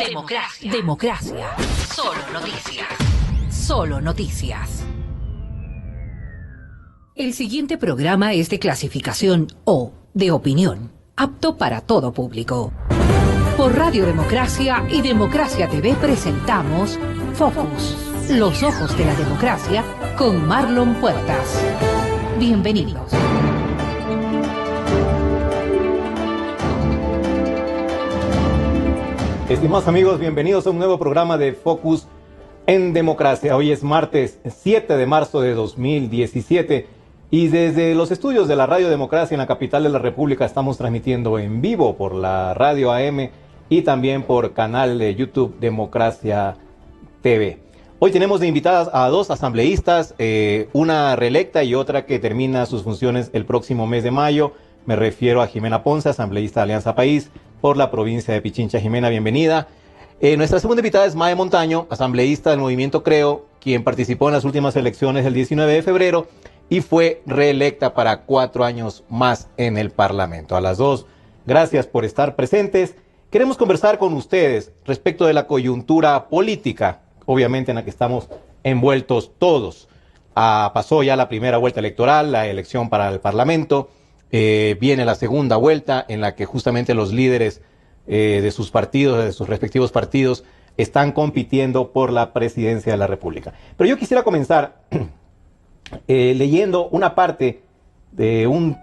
Democracia. Democracia. Solo noticias. Solo noticias. El siguiente programa es de clasificación O, de opinión, apto para todo público. Por Radio Democracia y Democracia TV presentamos Focus, los ojos de la democracia, con Marlon Puertas. Bienvenidos. Estimados amigos, bienvenidos a un nuevo programa de Focus en Democracia. Hoy es martes 7 de marzo de 2017 y desde los estudios de la Radio Democracia en la capital de la República estamos transmitiendo en vivo por la radio AM y también por canal de YouTube Democracia TV. Hoy tenemos de invitadas a dos asambleístas, una reelecta y otra que termina sus funciones el próximo mes de mayo. Me refiero a Jimena Ponce, asambleísta de Alianza País por la provincia de Pichincha. Jimena, bienvenida. Nuestra segunda invitada es Mae Montaño, asambleísta del Movimiento Creo, quien participó en las últimas elecciones el 19 de febrero y fue reelecta para 4 años más en el Parlamento. A las dos, gracias por estar presentes. Queremos conversar con ustedes respecto de la coyuntura política, obviamente en la que estamos envueltos todos. Pasó ya la primera vuelta electoral, la elección para el Parlamento. Viene la segunda vuelta en la que justamente los líderes de sus partidos, de sus respectivos partidos, están compitiendo por la presidencia de la República. Pero yo quisiera comenzar leyendo una parte de un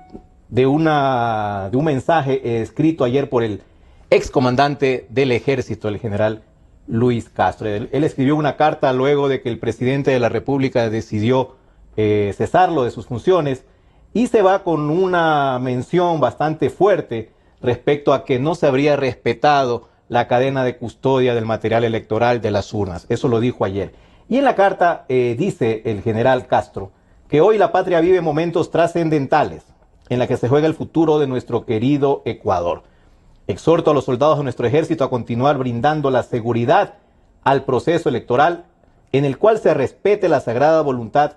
mensaje escrito ayer por el excomandante del Ejército, el general Luis Castro. Él escribió una carta luego de que el presidente de la República decidió cesarlo de sus funciones. Y se va con una mención bastante fuerte respecto a que no se habría respetado la cadena de custodia del material electoral de las urnas. Eso lo dijo ayer. Y en la carta dice el general Castro que hoy la patria vive momentos trascendentales en la que se juega el futuro de nuestro querido Ecuador. Exhorto a los soldados de nuestro ejército a continuar brindando la seguridad al proceso electoral en el cual se respete la sagrada voluntad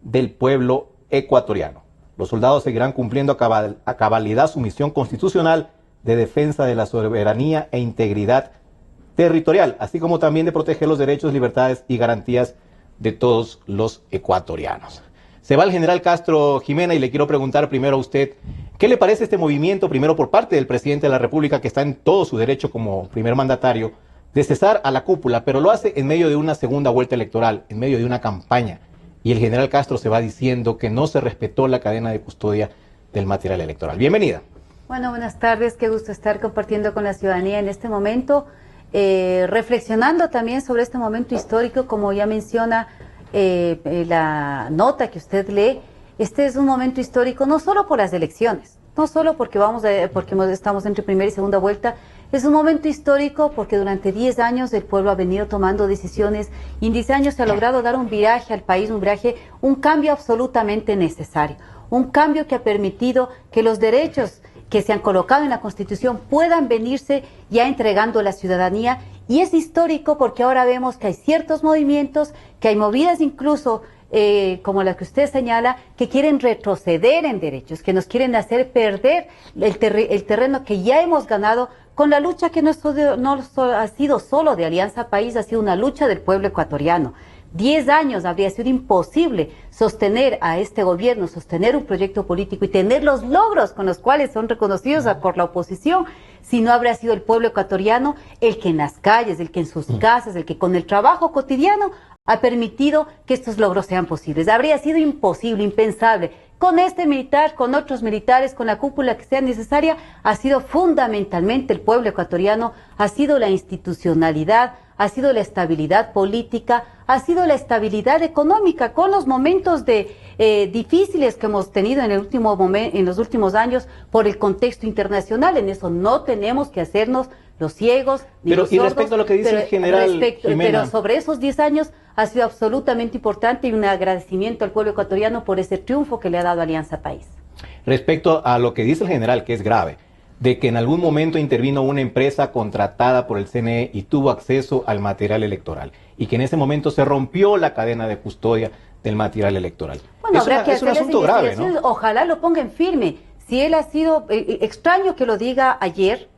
del pueblo ecuatoriano. Los soldados seguirán cumpliendo a cabalidad su misión constitucional de defensa de la soberanía e integridad territorial, así como también de proteger los derechos, libertades y garantías de todos los ecuatorianos. Se va el general Castro, Jimena, y le quiero preguntar primero a usted, ¿qué le parece este movimiento, primero por parte del presidente de la República, que está en todo su derecho como primer mandatario, de cesar a la cúpula, pero lo hace en medio de una segunda vuelta electoral, en medio de una campaña? Y el general Castro se va diciendo que no se respetó la cadena de custodia del material electoral. Bienvenida. Bueno, buenas tardes. Qué gusto estar compartiendo con la ciudadanía en este momento, reflexionando también sobre este momento histórico, como ya menciona la nota que usted lee. Este es un momento histórico no solo por las elecciones, no solo porque estamos entre primera y segunda vuelta. Es un momento histórico porque durante 10 años el pueblo ha venido tomando decisiones y en 10 años se ha logrado dar un viraje al país, un cambio absolutamente necesario, un cambio que ha permitido que los derechos que se han colocado en la Constitución puedan venirse ya entregando a la ciudadanía. Y es histórico porque ahora vemos que hay ciertos movimientos, que hay movidas incluso como la que usted señala, que quieren retroceder en derechos, que nos quieren hacer perder el terreno que ya hemos ganado con la lucha que no ha sido solo de Alianza País, ha sido una lucha del pueblo ecuatoriano. 10 años habría sido imposible sostener a este gobierno, sostener un proyecto político y tener los logros con los cuales son reconocidos por la oposición, si no habría sido el pueblo ecuatoriano el que en las calles, el que en sus casas, el que con el trabajo cotidiano ha permitido que estos logros sean posibles. Habría sido imposible, impensable. Con este militar, con otros militares, con la cúpula que sea necesaria, ha sido fundamentalmente el pueblo ecuatoriano, ha sido la institucionalidad, ha sido la estabilidad política, ha sido la estabilidad económica, con los momentos difíciles que hemos tenido en los últimos años por el contexto internacional. En eso no tenemos que hacernos los ciegos ni los sordos. Y respecto a lo que dice el general Jimena, pero sobre esos 10 años ha sido absolutamente importante y un agradecimiento al pueblo ecuatoriano por ese triunfo que le ha dado Alianza País. Respecto a lo que dice el general, que es grave, de que en algún momento intervino una empresa contratada por el CNE y tuvo acceso al material electoral, y que en ese momento se rompió la cadena de custodia del material electoral. Bueno, es un asunto grave, ¿no? Ojalá lo pongan firme. Si él ha sido extraño que lo diga ayer,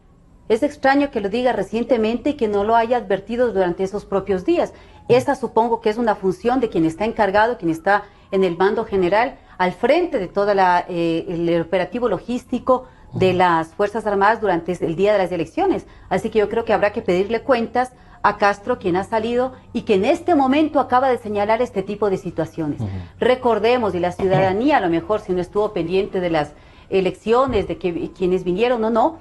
Es extraño que lo diga recientemente y que no lo haya advertido durante esos propios días. Esa supongo que es una función de quien está encargado, quien está en el mando general, al frente de todo el operativo logístico de las Fuerzas Armadas durante el día de las elecciones. Así que yo creo que habrá que pedirle cuentas a Castro, quien ha salido y que en este momento acaba de señalar este tipo de situaciones. Recordemos, y la ciudadanía a lo mejor si no estuvo pendiente de las elecciones, de que quienes vinieron o no,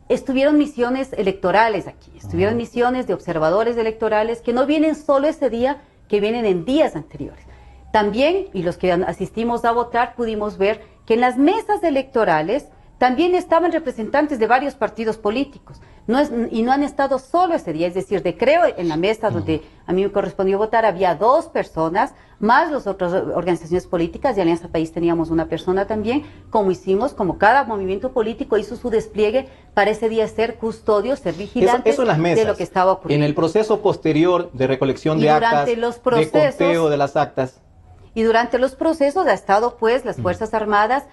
estuvieron misiones electorales aquí, estuvieron misiones de observadores electorales que no vienen solo ese día, que vienen en días anteriores. También, y los que asistimos a votar, pudimos ver que en las mesas electorales también estaban representantes de varios partidos políticos, y no han estado solo ese día, es decir, creo en la mesa donde a mí me correspondió votar había 2 personas, más las otras organizaciones políticas, de Alianza País teníamos una persona también, como cada movimiento político hizo su despliegue para ese día ser custodios, ser vigilantes eso en las mesas, de lo que estaba ocurriendo. En el proceso posterior de recolección de actas, de conteo de las actas. Y durante los procesos ha estado pues las Fuerzas Armadas,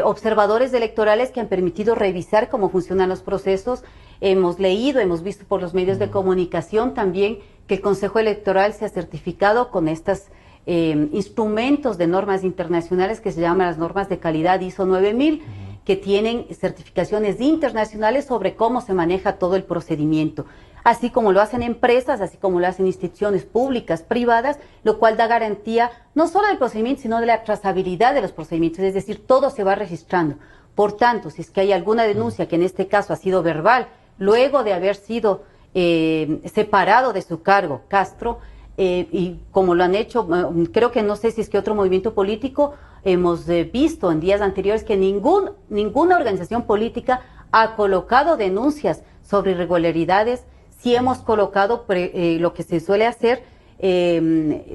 observadores electorales que han permitido revisar cómo funcionan los procesos. Hemos leído, hemos visto por los medios de comunicación también que el Consejo Electoral se ha certificado con estos instrumentos de normas internacionales que se llaman las normas de calidad ISO 9000, que tienen certificaciones internacionales sobre cómo se maneja todo el procedimiento, así como lo hacen empresas, así como lo hacen instituciones públicas, privadas, lo cual da garantía no solo del procedimiento, sino de la trazabilidad de los procedimientos, es decir, todo se va registrando. Por tanto, si es que hay alguna denuncia, que en este caso ha sido verbal, luego de haber sido separado de su cargo Castro, y como lo han hecho, creo que no sé si es que otro movimiento político, hemos visto en días anteriores que ninguna organización política ha colocado denuncias sobre irregularidades. Sí hemos colocado lo que se suele hacer,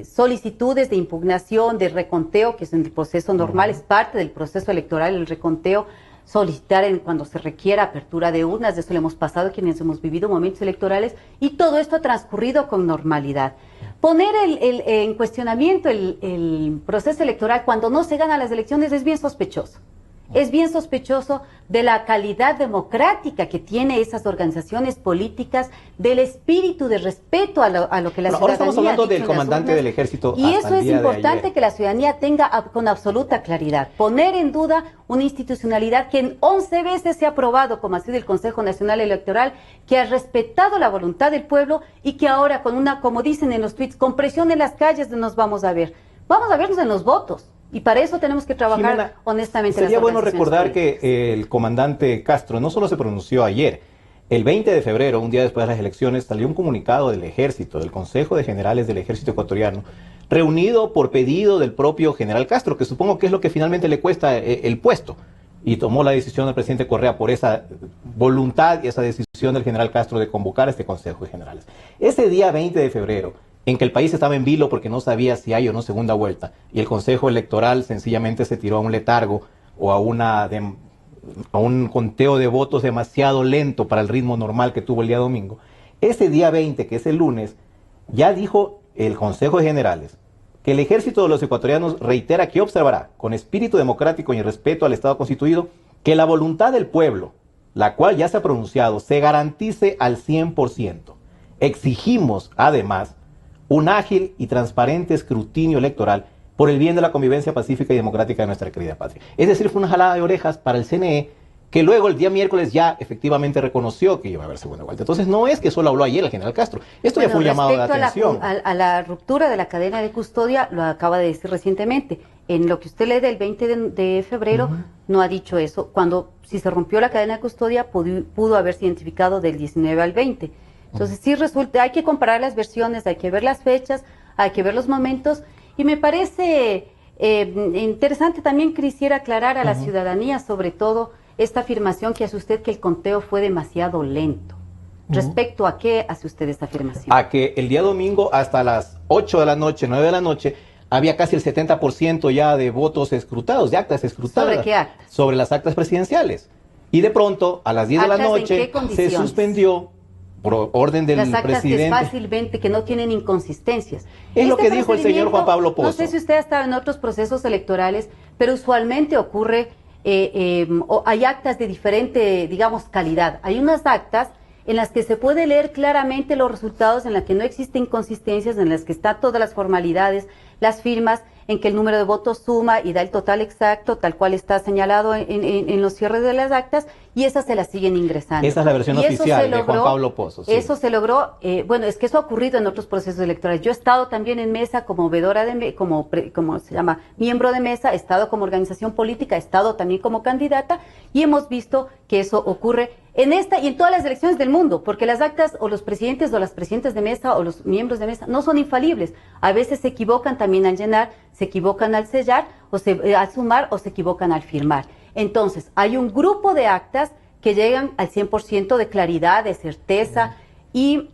solicitudes de impugnación, de reconteo, que es en el proceso normal, es parte del proceso electoral, el reconteo, solicitar cuando se requiera apertura de urnas, de eso le hemos pasado quienes hemos vivido momentos electorales, y todo esto ha transcurrido con normalidad. Poner en cuestionamiento el proceso electoral cuando no se ganan las elecciones es bien sospechoso. Es bien sospechoso de la calidad democrática que tiene esas organizaciones políticas, del espíritu de respeto a lo que la ciudadanía. Ahora estamos hablando del comandante del ejército. Y eso es importante que la ciudadanía tenga con absoluta claridad. Poner en duda una institucionalidad que en 11 veces se ha aprobado, como ha sido el Consejo Nacional Electoral, que ha respetado la voluntad del pueblo y que ahora con como dicen en los tweets, con presión en las calles nos vamos a ver. Vamos a vernos en los votos. Y para eso tenemos que trabajar Jimena, honestamente. Sería bueno recordar que el comandante Castro no solo se pronunció ayer. El 20 de febrero, un día después de las elecciones, salió un comunicado del Ejército, del Consejo de Generales del Ejército Ecuatoriano, reunido por pedido del propio general Castro, que supongo que es lo que finalmente le cuesta el puesto. Y tomó la decisión del presidente Correa por esa voluntad y esa decisión del general Castro de convocar a este Consejo de Generales. Ese día 20 de febrero, en que el país estaba en vilo porque no sabía si hay o no segunda vuelta, y el Consejo Electoral sencillamente se tiró a un letargo o a un conteo de votos demasiado lento para el ritmo normal que tuvo el día domingo. Ese día 20, que es el lunes, ya dijo el Consejo de Generales que el Ejército de los Ecuatorianos reitera que observará, con espíritu democrático y respeto al Estado constituido, que la voluntad del pueblo, la cual ya se ha pronunciado, se garantice al 100%. Exigimos, además, un ágil y transparente escrutinio electoral por el bien de la convivencia pacífica y democrática de nuestra querida patria. Es decir, fue una jalada de orejas para el CNE, que luego el día miércoles ya efectivamente reconoció que iba a haber segunda vuelta. Entonces no es que solo habló ayer el general Castro, esto ya fue un llamado de atención. A la ruptura de la cadena de custodia, lo acaba de decir recientemente, en lo que usted lee del 20 de febrero, no ha dicho eso, cuando si se rompió la cadena de custodia pudo haberse identificado del 19 al 20. Entonces sí resulta, hay que comparar las versiones, hay que ver las fechas, hay que ver los momentos, y me parece interesante también quisiera aclarar a la ciudadanía, sobre todo, esta afirmación que hace usted que el conteo fue demasiado lento. ¿Respecto a qué hace usted esta afirmación? A que el día domingo hasta las 8 de la noche, 9 de la noche, había casi el 70% ya de votos escrutados, de actas escrutadas. ¿Sobre qué actas? Sobre las actas presidenciales. Y de pronto, a las 10 de la noche, se suspendió por orden del presidente. Las actas fácilmente, que no tienen inconsistencias. Es lo que dijo el señor Juan Pablo Pozo. No sé si usted ha estado en otros procesos electorales, pero usualmente ocurre hay actas de diferente, digamos, calidad. Hay unas actas en las que se puede leer claramente los resultados, en las que no existen inconsistencias, en las que están todas las formalidades, las firmas, en que el número de votos suma y da el total exacto, tal cual está señalado en los cierres de las actas, y esas se las siguen ingresando. Esa es la versión oficial de Juan Pablo Pozo. Sí. Eso se logró, bueno, es que eso ha ocurrido en otros procesos electorales. Yo he estado también en mesa como vedora, como se llama, miembro de mesa, he estado como organización política, he estado también como candidata, y hemos visto que eso ocurre en esta y en todas las elecciones del mundo, porque las actas o los presidentes o las presidentes de mesa o los miembros de mesa no son infalibles. A veces se equivocan también al llenar, se equivocan al sellar, al sumar o se equivocan al firmar. Entonces, hay un grupo de actas que llegan al 100% de claridad, de certeza, y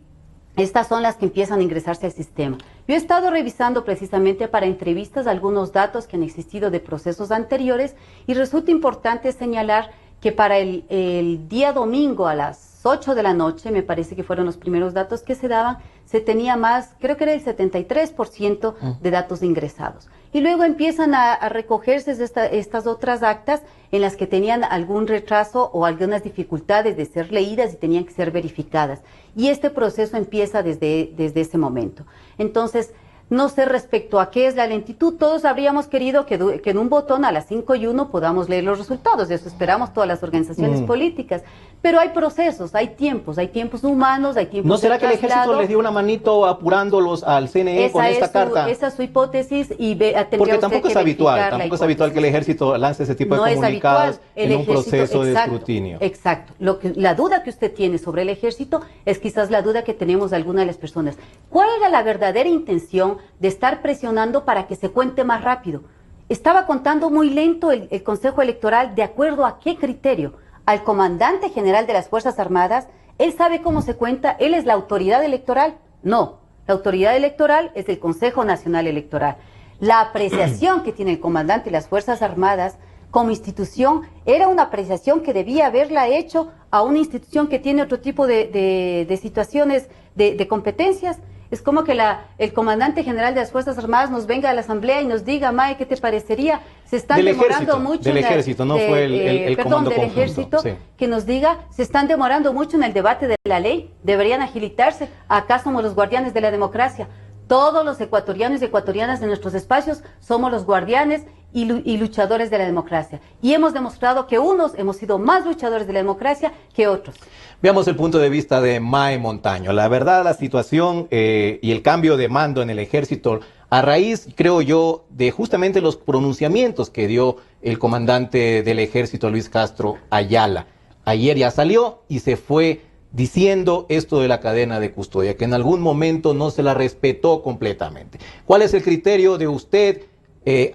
estas son las que empiezan a ingresarse al sistema. Yo he estado revisando precisamente para entrevistas algunos datos que han existido de procesos anteriores, y resulta importante señalar que para el día domingo a las 8 de la noche, me parece que fueron los primeros datos que se daban, se tenía más, creo que era el 73% de datos ingresados. Y luego empiezan a recogerse estas otras actas en las que tenían algún retraso o algunas dificultades de ser leídas y tenían que ser verificadas. Y este proceso empieza desde ese momento. Entonces, no sé respecto a qué es la lentitud, todos habríamos querido que en un botón a las 5:01 podamos leer los resultados, eso esperamos todas las organizaciones políticas, pero hay procesos, hay tiempos humanos, hay tiempos ¿No será de que el traslado? ejército les dio una manito apurándolos al CNE con esta carta? Esa es su hipótesis y porque tampoco es habitual que el ejército lance ese tipo de comunicados en un proceso de escrutinio. Exacto. La duda que usted tiene sobre el ejército es quizás la duda que tenemos de algunas de las personas. ¿Cuál era la verdadera intención de estar presionando para que se cuente más rápido? Estaba contando muy lento el Consejo Electoral, ¿de acuerdo a qué criterio? Al comandante general de las Fuerzas Armadas, él sabe cómo se cuenta, él es la autoridad electoral. No, la autoridad electoral es el Consejo Nacional Electoral. La apreciación que tiene el comandante de las Fuerzas Armadas como institución era una apreciación que debía haberla hecho a una institución que tiene otro tipo de situaciones, de competencias. Es como que el comandante general de las Fuerzas Armadas nos venga a la asamblea y nos diga, Mae, ¿qué te parecería? Se están demorando mucho. Del ejército, no fue el comando del conjunto, ejército, sí. Que nos diga, se están demorando mucho en el debate de la ley, deberían agilitarse. Acá somos los guardianes de la democracia. Todos los ecuatorianos y ecuatorianas de nuestros espacios somos los guardianes y luchadores de la democracia. Y hemos demostrado que unos hemos sido más luchadores de la democracia que otros. Veamos el punto de vista de Mae Montaño. La verdad, la situación y el cambio de mando en el ejército, a raíz, creo yo, de justamente los pronunciamientos que dio el comandante del ejército, Luis Castro Ayala. Ayer ya salió y se fue diciendo esto de la cadena de custodia, que en algún momento no se la respetó completamente. ¿Cuál es el criterio de usted,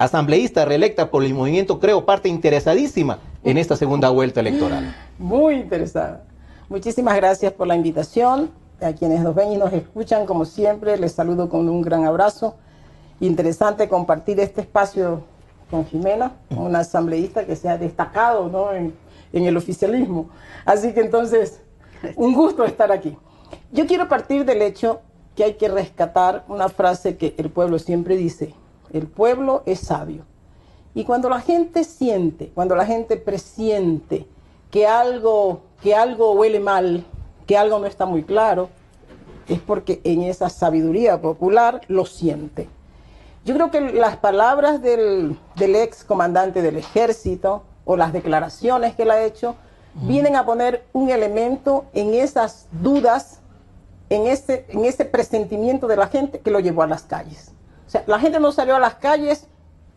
asambleísta reelecta por el movimiento, creo, parte interesadísima en esta segunda vuelta electoral? Muy interesada. Muchísimas gracias por la invitación. A quienes nos ven y nos escuchan, como siempre, les saludo con un gran abrazo. Interesante compartir este espacio con Jimena, una asambleísta que se ha destacado, ¿no?, en el oficialismo. Así que entonces, un gusto estar aquí. Yo quiero partir del hecho que hay que rescatar una frase que el pueblo siempre dice: el pueblo es sabio. Y cuando la gente siente, cuando la gente presiente que algo huele mal, que algo no está muy claro, es porque en esa sabiduría popular lo siente. Yo creo que las palabras del ex comandante del ejército o las declaraciones que él ha hecho vienen a poner un elemento en esas dudas, en ese presentimiento de la gente que lo llevó a las calles. O sea, la gente no salió a las calles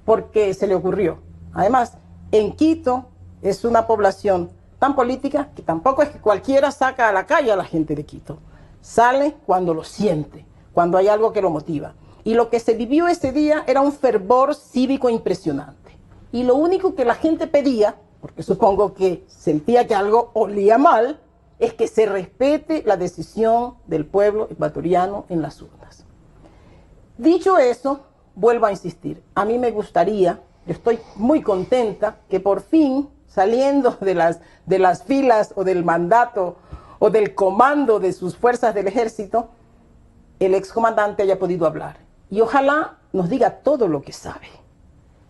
porque se le ocurrió. Además, en Quito es una población tan política que tampoco es que cualquiera saca a la calle a la gente de Quito. Sale cuando lo siente, cuando hay algo que lo motiva. Y lo que se vivió ese día era un fervor cívico impresionante. Y lo único que la gente pedía, porque supongo que sentía que algo olía mal, es que se respete la decisión del pueblo ecuatoriano en las urnas. Dicho eso, vuelvo a insistir. A mí me gustaría, yo estoy muy contenta que por fin, saliendo de las filas o del mandato o del comando de sus fuerzas del ejército, el excomandante haya podido hablar. Y ojalá nos diga todo lo que sabe.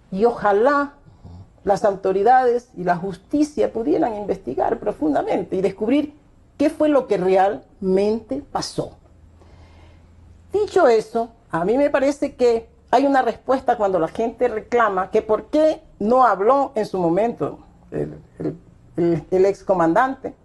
Y ojalá las autoridades y la justicia pudieran investigar profundamente y descubrir qué fue lo que realmente pasó. Dicho eso, a mí me parece que hay una respuesta cuando la gente reclama que por qué no habló en su momento el excomandante.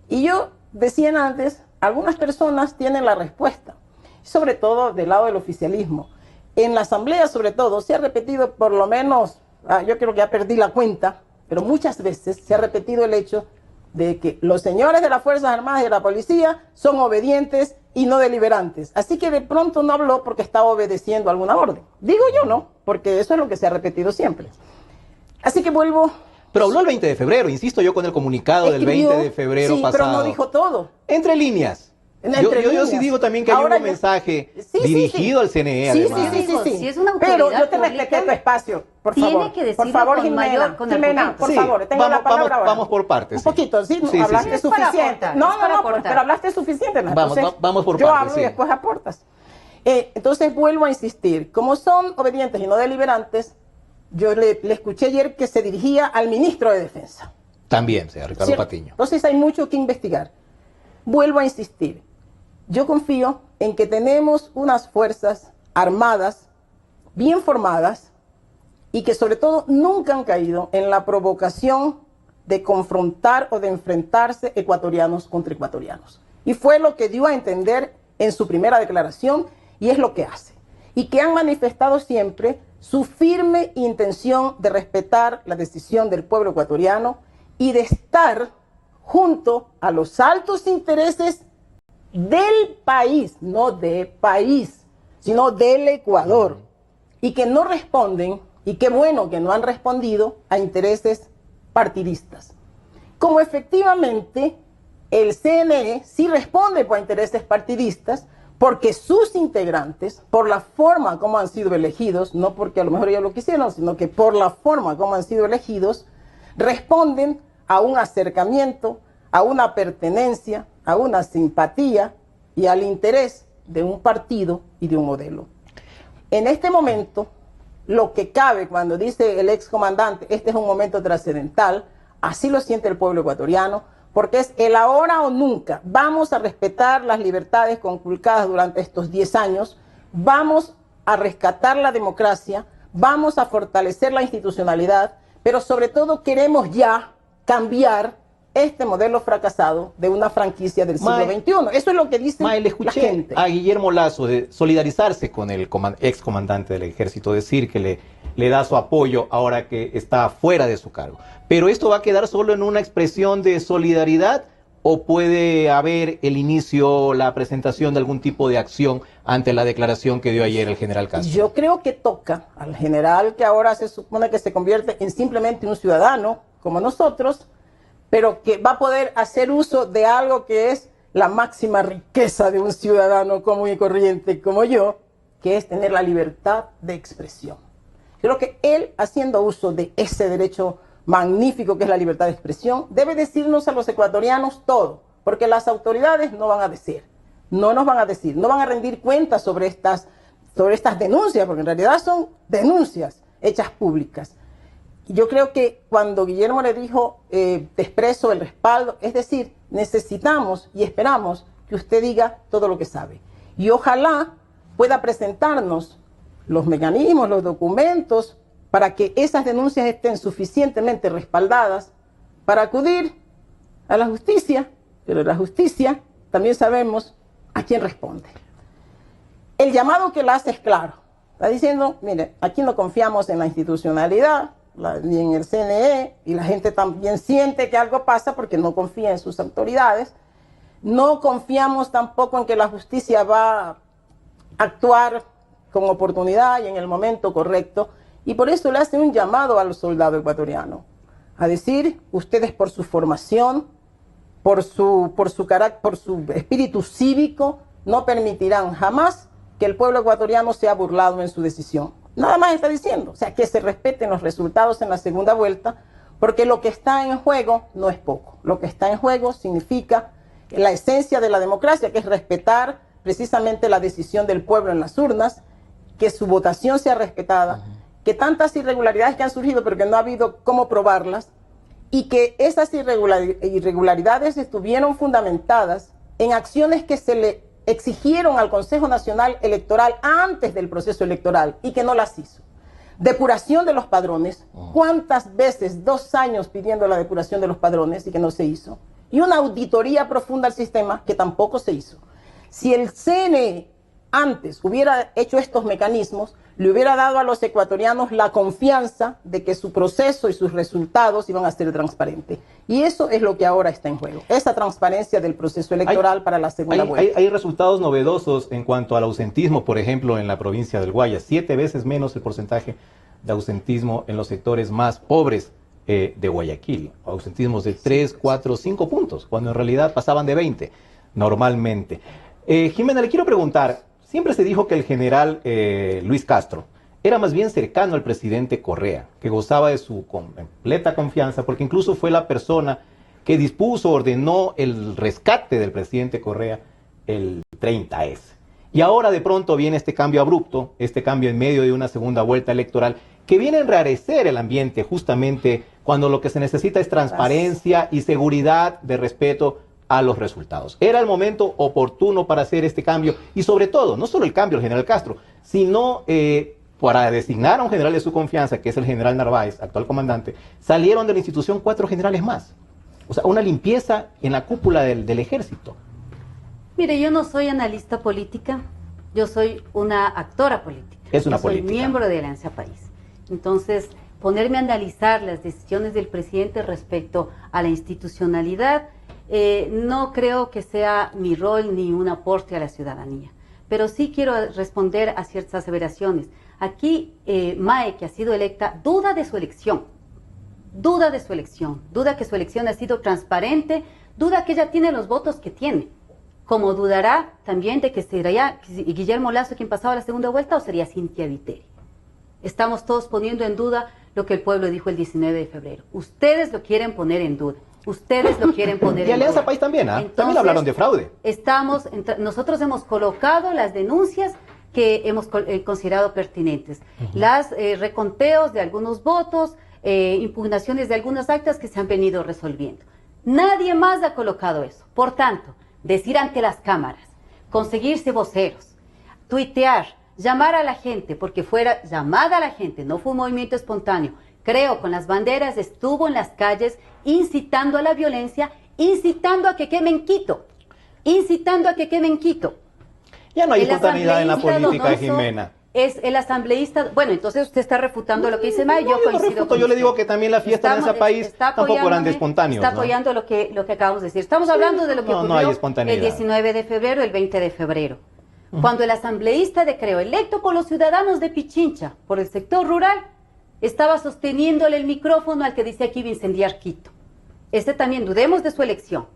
Y yo decía antes, algunas personas tienen la respuesta, sobre todo del lado del oficialismo. En la asamblea, sobre todo, se ha repetido por lo menos, yo creo que ya perdí la cuenta, pero muchas veces se ha repetido el hecho de que los señores de las Fuerzas Armadas y de la Policía son obedientes y no deliberantes. Así que de pronto no habló porque estaba obedeciendo alguna orden. Digo yo no, porque eso es lo que se ha repetido siempre. Así que vuelvo... Pero habló el 20 de febrero, insisto yo con el comunicado del 20 de febrero sí, pasado. pero no dijo todo. Entre líneas. Yo sí digo también que hay un mensaje dirigido al CNE, además. Sí. Si es una autoridad pero yo te pública, respeté tu espacio, por tiene favor. que decirlo por favor, con Jimena, mayor, con Jimena, por favor, tengo la palabra ahora. Vamos por partes. Un poquito, sí, Sí, hablaste Es para suficiente. aportar, No, es para aportar. pero hablaste suficiente. ¿No? Vamos por yo partes, hablo y después aportas. Entonces vuelvo a insistir, como son obedientes y no deliberantes, yo le escuché ayer que se dirigía al ministro de Defensa. También, señor Ricardo Patiño. Entonces hay mucho que investigar. Vuelvo a insistir. Yo confío en que tenemos unas fuerzas armadas, bien formadas, y que sobre todo nunca han caído en la provocación de confrontar o de enfrentarse ecuatorianos contra ecuatorianos. Y fue lo que dio a entender en su primera declaración, y es lo que hace. Y que han manifestado siempre su firme intención de respetar la decisión del pueblo ecuatoriano y de estar junto a los altos intereses del país, no de país, sino del Ecuador, y que no responden, y qué bueno que no han respondido a intereses partidistas. Como efectivamente el CNE sí responde por intereses partidistas, porque sus integrantes, por la forma como han sido elegidos, no porque a lo mejor ellos lo quisieron, sino que por la forma como han sido elegidos, responden a un acercamiento, a una pertenencia, a una simpatía y al interés de un partido y de un modelo. En este momento, lo que cabe cuando dice el excomandante, este es un momento trascendental, así lo siente el pueblo ecuatoriano, porque es el ahora o nunca. Vamos a respetar las libertades conculcadas durante estos 10 años, vamos a rescatar la democracia, vamos a fortalecer la institucionalidad, pero sobre todo queremos ya cambiar este modelo fracasado de una franquicia del siglo XXI. Eso es lo que dice le escuché la gente. A Guillermo Lasso de solidarizarse con el excomandante del ejército, decir que le da su apoyo ahora que está fuera de su cargo. Pero ¿esto va a quedar solo en una expresión de solidaridad o puede haber el inicio, la presentación de algún tipo de acción ante la declaración que dio ayer el general Castro? Yo creo que toca al general, que ahora se supone que se convierte en simplemente un ciudadano como nosotros, pero que va a poder hacer uso de algo que es la máxima riqueza de un ciudadano común y corriente como yo, que es tener la libertad de expresión. Creo que él, haciendo uso de ese derecho magnífico que es la libertad de expresión, debe decirnos a los ecuatorianos todo, porque las autoridades no van a decir, no nos van a decir, no van a rendir cuentas sobre estas denuncias, porque en realidad son denuncias hechas públicas. Yo creo que cuando Guillermo le dijo, te expreso el respaldo, es decir, necesitamos y esperamos que usted diga todo lo que sabe. Y ojalá pueda presentarnos los mecanismos, los documentos, para que esas denuncias estén suficientemente respaldadas para acudir a la justicia, pero la justicia también sabemos a quién responde. El llamado que la hace es claro. Está diciendo, mire, aquí no confiamos en la institucionalidad, ni en el CNE, y la gente también siente que algo pasa porque no confía en sus autoridades. No confiamos tampoco en que la justicia va a actuar con oportunidad y en el momento correcto, y por eso le hace un llamado al soldado ecuatoriano, a decir, ustedes por su formación, por su carácter, por su espíritu cívico, no permitirán jamás que el pueblo ecuatoriano sea burlado en su decisión. Nada más está diciendo, o sea, que se respeten los resultados en la segunda vuelta, porque lo que está en juego no es poco. Lo que está en juego significa la esencia de la democracia, que es respetar precisamente la decisión del pueblo en las urnas, que su votación sea respetada que tantas irregularidades que han surgido, pero que no ha habido cómo probarlas, y que esas irregularidades estuvieron fundamentadas en acciones que se le exigieron al Consejo Nacional Electoral antes del proceso electoral y que no las hizo. Depuración de los padrones. ¿Cuántas veces? 2 años pidiendo la depuración de los padrones y que no se hizo. Y una auditoría profunda al sistema que tampoco se hizo. Si el CNE antes hubiera hecho estos mecanismos, le hubiera dado a los ecuatorianos la confianza de que su proceso y sus resultados iban a ser transparentes. Y eso es lo que ahora está en juego, esa transparencia del proceso electoral para la segunda vuelta. Hay resultados novedosos en cuanto al ausentismo, por ejemplo, en la provincia del Guayas. 7 veces menos el porcentaje de ausentismo en los sectores más pobres de Guayaquil. Ausentismos de 3, 4, 5 puntos, cuando en realidad pasaban de 20 normalmente. Jimena, le quiero preguntar, siempre se dijo que el general Luis Castro era más bien cercano al presidente Correa, que gozaba de su completa confianza, porque incluso fue la persona que dispuso, ordenó el rescate del presidente Correa el 30S. Y ahora de pronto viene este cambio abrupto, este cambio en medio de una segunda vuelta electoral, que viene a enrarecer el ambiente justamente cuando lo que se necesita es transparencia y seguridad de respeto a los resultados. Era el momento oportuno para hacer este cambio y sobre todo, no solo el cambio del general Castro, sino para designar a un general de su confianza, que es el general Narváez, actual comandante, salieron de la institución 4 generales más. O sea, una limpieza en la cúpula del ejército. Mire, yo no soy analista política, yo soy una actora política. Es una yo soy política. miembro de Alianza País. Entonces, ponerme a analizar las decisiones del presidente respecto a la institucionalidad, no creo que sea mi rol ni un aporte a la ciudadanía. Pero sí quiero responder a ciertas aseveraciones. Aquí, Mae, que ha sido electa, duda de su elección. Duda de su elección. Duda que su elección ha sido transparente. Duda que ella tiene los votos que tiene. Como dudará también de que sería Guillermo Lasso quien pasaba la segunda vuelta o sería Cynthia Viteri. Estamos todos poniendo en duda lo que el pueblo dijo el 19 de febrero. Ustedes lo quieren poner en duda. Ustedes lo quieren poner en duda. Y Alianza País también, ¿ah? También hablaron de fraude. Nosotros hemos colocado las denuncias que hemos considerado pertinentes. Las reconteos de algunos votos, impugnaciones de algunas actas que se han venido resolviendo. Nadie más ha colocado eso. Por tanto, decir ante las cámaras, conseguirse voceros, tuitear, llamar a la gente, porque fuera llamada a la gente, no fue un movimiento espontáneo. Creo, con las banderas estuvo en las calles incitando a la violencia, incitando a que quemen Quito, incitando a que quemen Quito. Ya no hay espontaneidad en la política, Jimena. Es el asambleísta, bueno, entonces usted está refutando lo que dice May, yo coincido con yo le digo que también la fiesta en ese país tampoco eran de espontáneos. Está apoyando lo que acabamos de decir. Estamos hablando de lo que ocurrió el 19 de febrero, el 20 de febrero. Cuando el asambleísta de Creo, electo por los ciudadanos de Pichincha, por el sector rural, estaba sosteniéndole el micrófono al que decía que iba a incendiar Quito. También dudemos de su elección.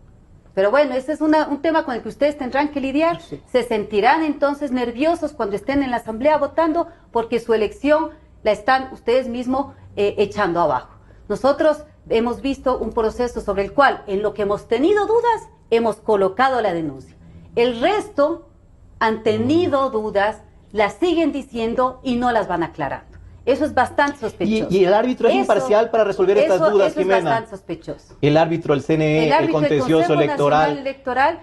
Pero bueno, ese es un tema con el que ustedes tendrán que lidiar. Sí. Se sentirán entonces nerviosos cuando estén en la asamblea votando porque su elección la están ustedes mismos echando abajo. Nosotros hemos visto un proceso sobre el cual, en lo que hemos tenido dudas, hemos colocado la denuncia. El resto han tenido dudas, las siguen diciendo y no las van aclarando. Eso es bastante sospechoso. ¿Y el árbitro es imparcial para resolver estas dudas, Jimena? Eso es bastante sospechoso. El árbitro, el CNE, el contencioso electoral.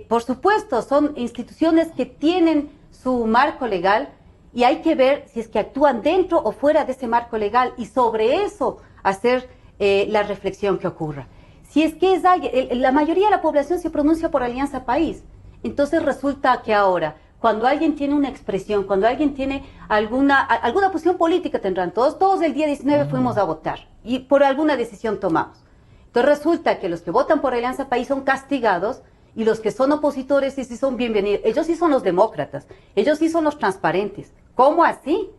Por supuesto, son instituciones que tienen su marco legal y hay que ver si es que actúan dentro o fuera de ese marco legal y sobre eso hacer la reflexión que ocurra. Si es que es alguien, la mayoría de la población se pronuncia por Alianza País, entonces resulta que ahora, cuando alguien tiene una expresión, cuando alguien tiene alguna posición política, tendrán todos el día 19 fuimos a votar y por alguna decisión tomamos. Entonces resulta que los que votan por Alianza País son castigados y los que son opositores sí son bienvenidos. Ellos sí son los demócratas, ellos sí son los transparentes. ¿Cómo así?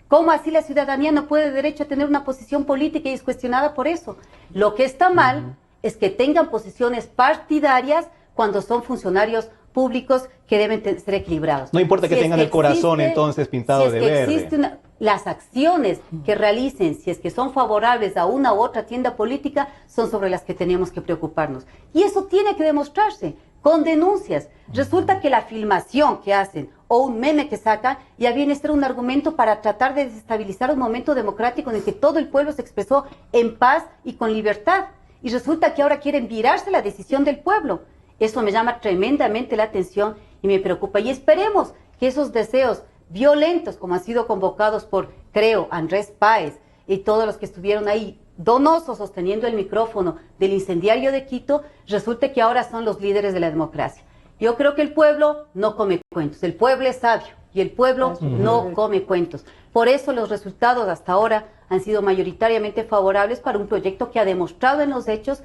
¿Cómo así la ciudadanía no puede derecho a tener una posición política y es cuestionada por eso? Lo que está mal es que tengan posiciones partidarias cuando son funcionarios públicos que deben ser equilibrados. No importa que tengan el corazón entonces pintado de verde. Las acciones que realicen, si es que son favorables a una u otra tienda política, son sobre las que tenemos que preocuparnos. Y eso tiene que demostrarse. con denuncias. Resulta que la filmación que hacen o un meme que sacan ya viene a ser un argumento para tratar de desestabilizar un momento democrático en el que todo el pueblo se expresó en paz y con libertad. Y resulta que ahora quieren virarse la decisión del pueblo. Eso me llama tremendamente la atención y me preocupa. Y esperemos que esos deseos violentos, como han sido convocados por, creo, Andrés Páez y todos los que estuvieron ahí, donosos sosteniendo el micrófono del incendiario de Quito, resulte que ahora son los líderes de la democracia. Yo creo que el pueblo no come cuentos, el pueblo es sabio y el pueblo no come cuentos. Por eso los resultados hasta ahora han sido mayoritariamente favorables para un proyecto que ha demostrado en los hechos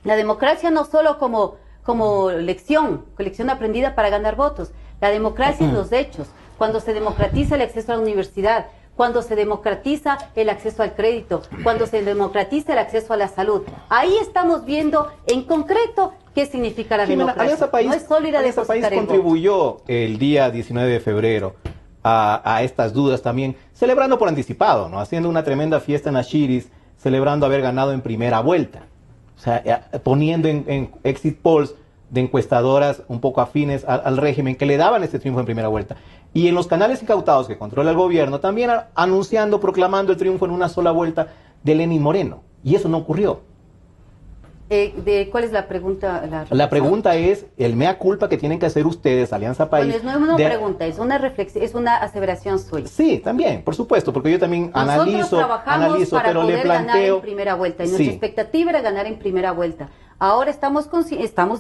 la democracia no solo como lección aprendida para ganar votos, la democracia en los hechos, cuando se democratiza el acceso a la universidad, cuando se democratiza el acceso al crédito, cuando se democratiza el acceso a la salud. Ahí estamos viendo en concreto qué significa la democracia. Alianza País, no es solo ir a Alianza País depositar el contribuyó el día 19 de febrero a estas dudas también, celebrando por anticipado, ¿no? Haciendo una tremenda fiesta en Ashiris, celebrando haber ganado en primera vuelta. O sea, poniendo en exit polls de encuestadoras un poco afines al régimen que le daban este triunfo en primera vuelta. Y en los canales incautados que controla el gobierno, también anunciando, proclamando el triunfo en una sola vuelta de Lenín Moreno. Y eso no ocurrió. ¿Cuál es la pregunta? La pregunta es el mea culpa que tienen que hacer ustedes, Alianza País. Bueno, no es una pregunta, es una reflexión, es una aseveración suya. Sí, también, por supuesto, porque yo también analizo, para pero poder le planteo ganar en primera vuelta. Y nuestra expectativa era ganar en primera vuelta. Ahora estamos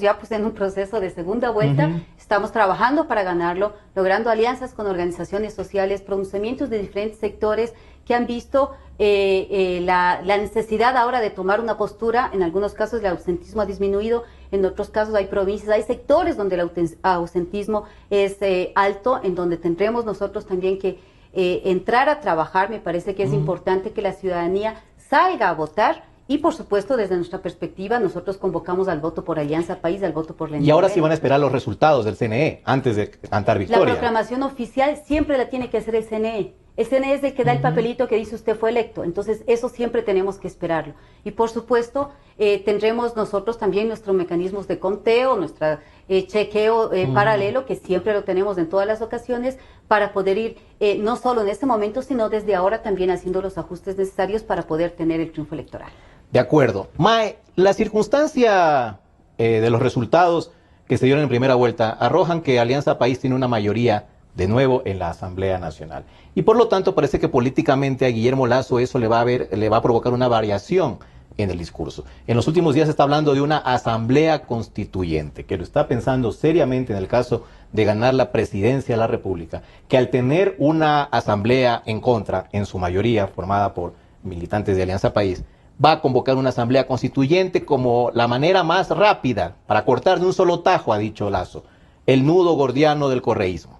ya pues en un proceso de segunda vuelta, estamos trabajando para ganarlo, logrando alianzas con organizaciones sociales, pronunciamientos de diferentes sectores que han visto la necesidad ahora de tomar una postura. En algunos casos el ausentismo ha disminuido, en otros casos hay provincias, hay sectores donde el ausentismo es alto, en donde tendremos nosotros también que entrar a trabajar. Me parece que es importante que la ciudadanía salga a votar. Y por supuesto, desde nuestra perspectiva, nosotros convocamos al voto por Alianza País, al voto por la Y ahora sí van a esperar los resultados del CNE antes de cantar victoria. La proclamación oficial siempre la tiene que hacer el CNE. El CNE es el que da el papelito que dice usted fue electo. Entonces, eso siempre tenemos que esperarlo. Y por supuesto, tendremos nosotros también nuestros mecanismos de conteo, nuestro chequeo paralelo, que siempre lo tenemos en todas las ocasiones, para poder ir, no solo en este momento, sino desde ahora también haciendo los ajustes necesarios para poder tener el triunfo electoral. De acuerdo. Mae, la circunstancia de los resultados que se dieron en primera vuelta arrojan que Alianza País tiene una mayoría de nuevo en la Asamblea Nacional. Y por lo tanto parece que políticamente a Guillermo Lasso eso le va a provocar una variación en el discurso. En los últimos días se está hablando de una asamblea constituyente, que lo está pensando seriamente en el caso de ganar la presidencia de la República, que al tener una asamblea en contra, en su mayoría formada por militantes de Alianza País, va a convocar una asamblea constituyente como la manera más rápida para cortar de un solo tajo, ha dicho Lasso, el nudo gordiano del correísmo.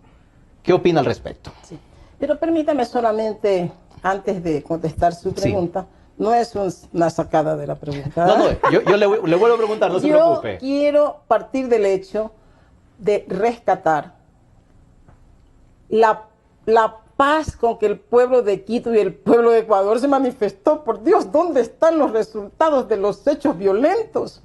¿Qué opina al respecto? Sí. Pero permítame solamente, antes de contestar su pregunta, no es una sacada de la pregunta. No, yo le vuelvo a preguntar, no se preocupe. Yo quiero partir del hecho de rescatar la paz con que el pueblo de Quito y el pueblo de Ecuador se manifestó. Por Dios, ¿dónde están los resultados de los hechos violentos?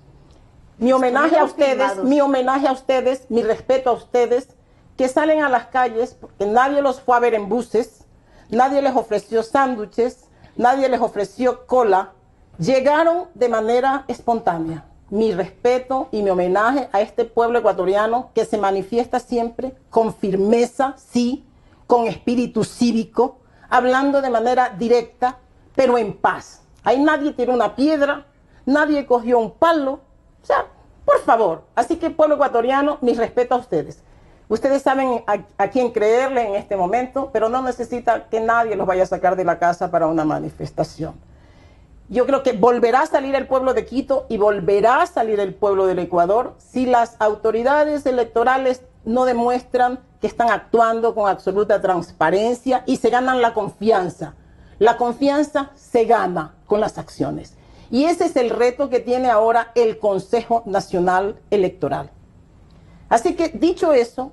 Mi homenaje a ustedes, mi respeto a ustedes, que salen a las calles, porque nadie los fue a ver en buses, nadie les ofreció sándwiches, nadie les ofreció cola, llegaron de manera espontánea. Mi respeto y mi homenaje a este pueblo ecuatoriano que se manifiesta siempre con firmeza, sí, con espíritu cívico, hablando de manera directa, pero en paz. Ahí nadie tiró una piedra, nadie cogió un palo, o sea, por favor. Así que pueblo ecuatoriano, mi respeto a ustedes. Ustedes saben a quién creerle en este momento, pero no necesita que nadie los vaya a sacar de la casa para una manifestación. Yo creo que volverá a salir el pueblo de Quito y volverá a salir el pueblo del Ecuador si las autoridades electorales no demuestran que están actuando con absoluta transparencia y se ganan la confianza. La confianza se gana con las acciones. Y ese es el reto que tiene ahora el Consejo Nacional Electoral. Así que, dicho eso,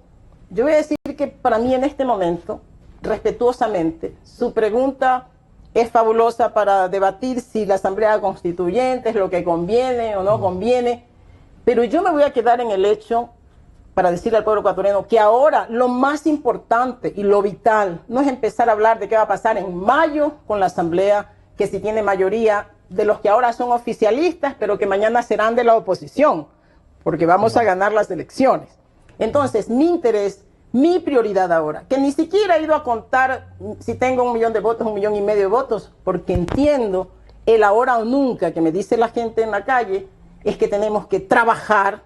yo voy a decir que para mí en este momento, respetuosamente, su pregunta es fabulosa para debatir si la Asamblea Constituyente es lo que conviene o no conviene. Pero yo me voy a quedar en el hecho, para decirle al pueblo ecuatoriano, que ahora lo más importante y lo vital no es empezar a hablar de qué va a pasar en mayo con la Asamblea, que si tiene mayoría de los que ahora son oficialistas, pero que mañana serán de la oposición, porque vamos a ganar las elecciones. Entonces, mi interés, mi prioridad ahora, que ni siquiera he ido a contar si tengo 1 millón de votos, 1,5 millones de votos, porque entiendo el ahora o nunca que me dice la gente en la calle, es que tenemos que trabajar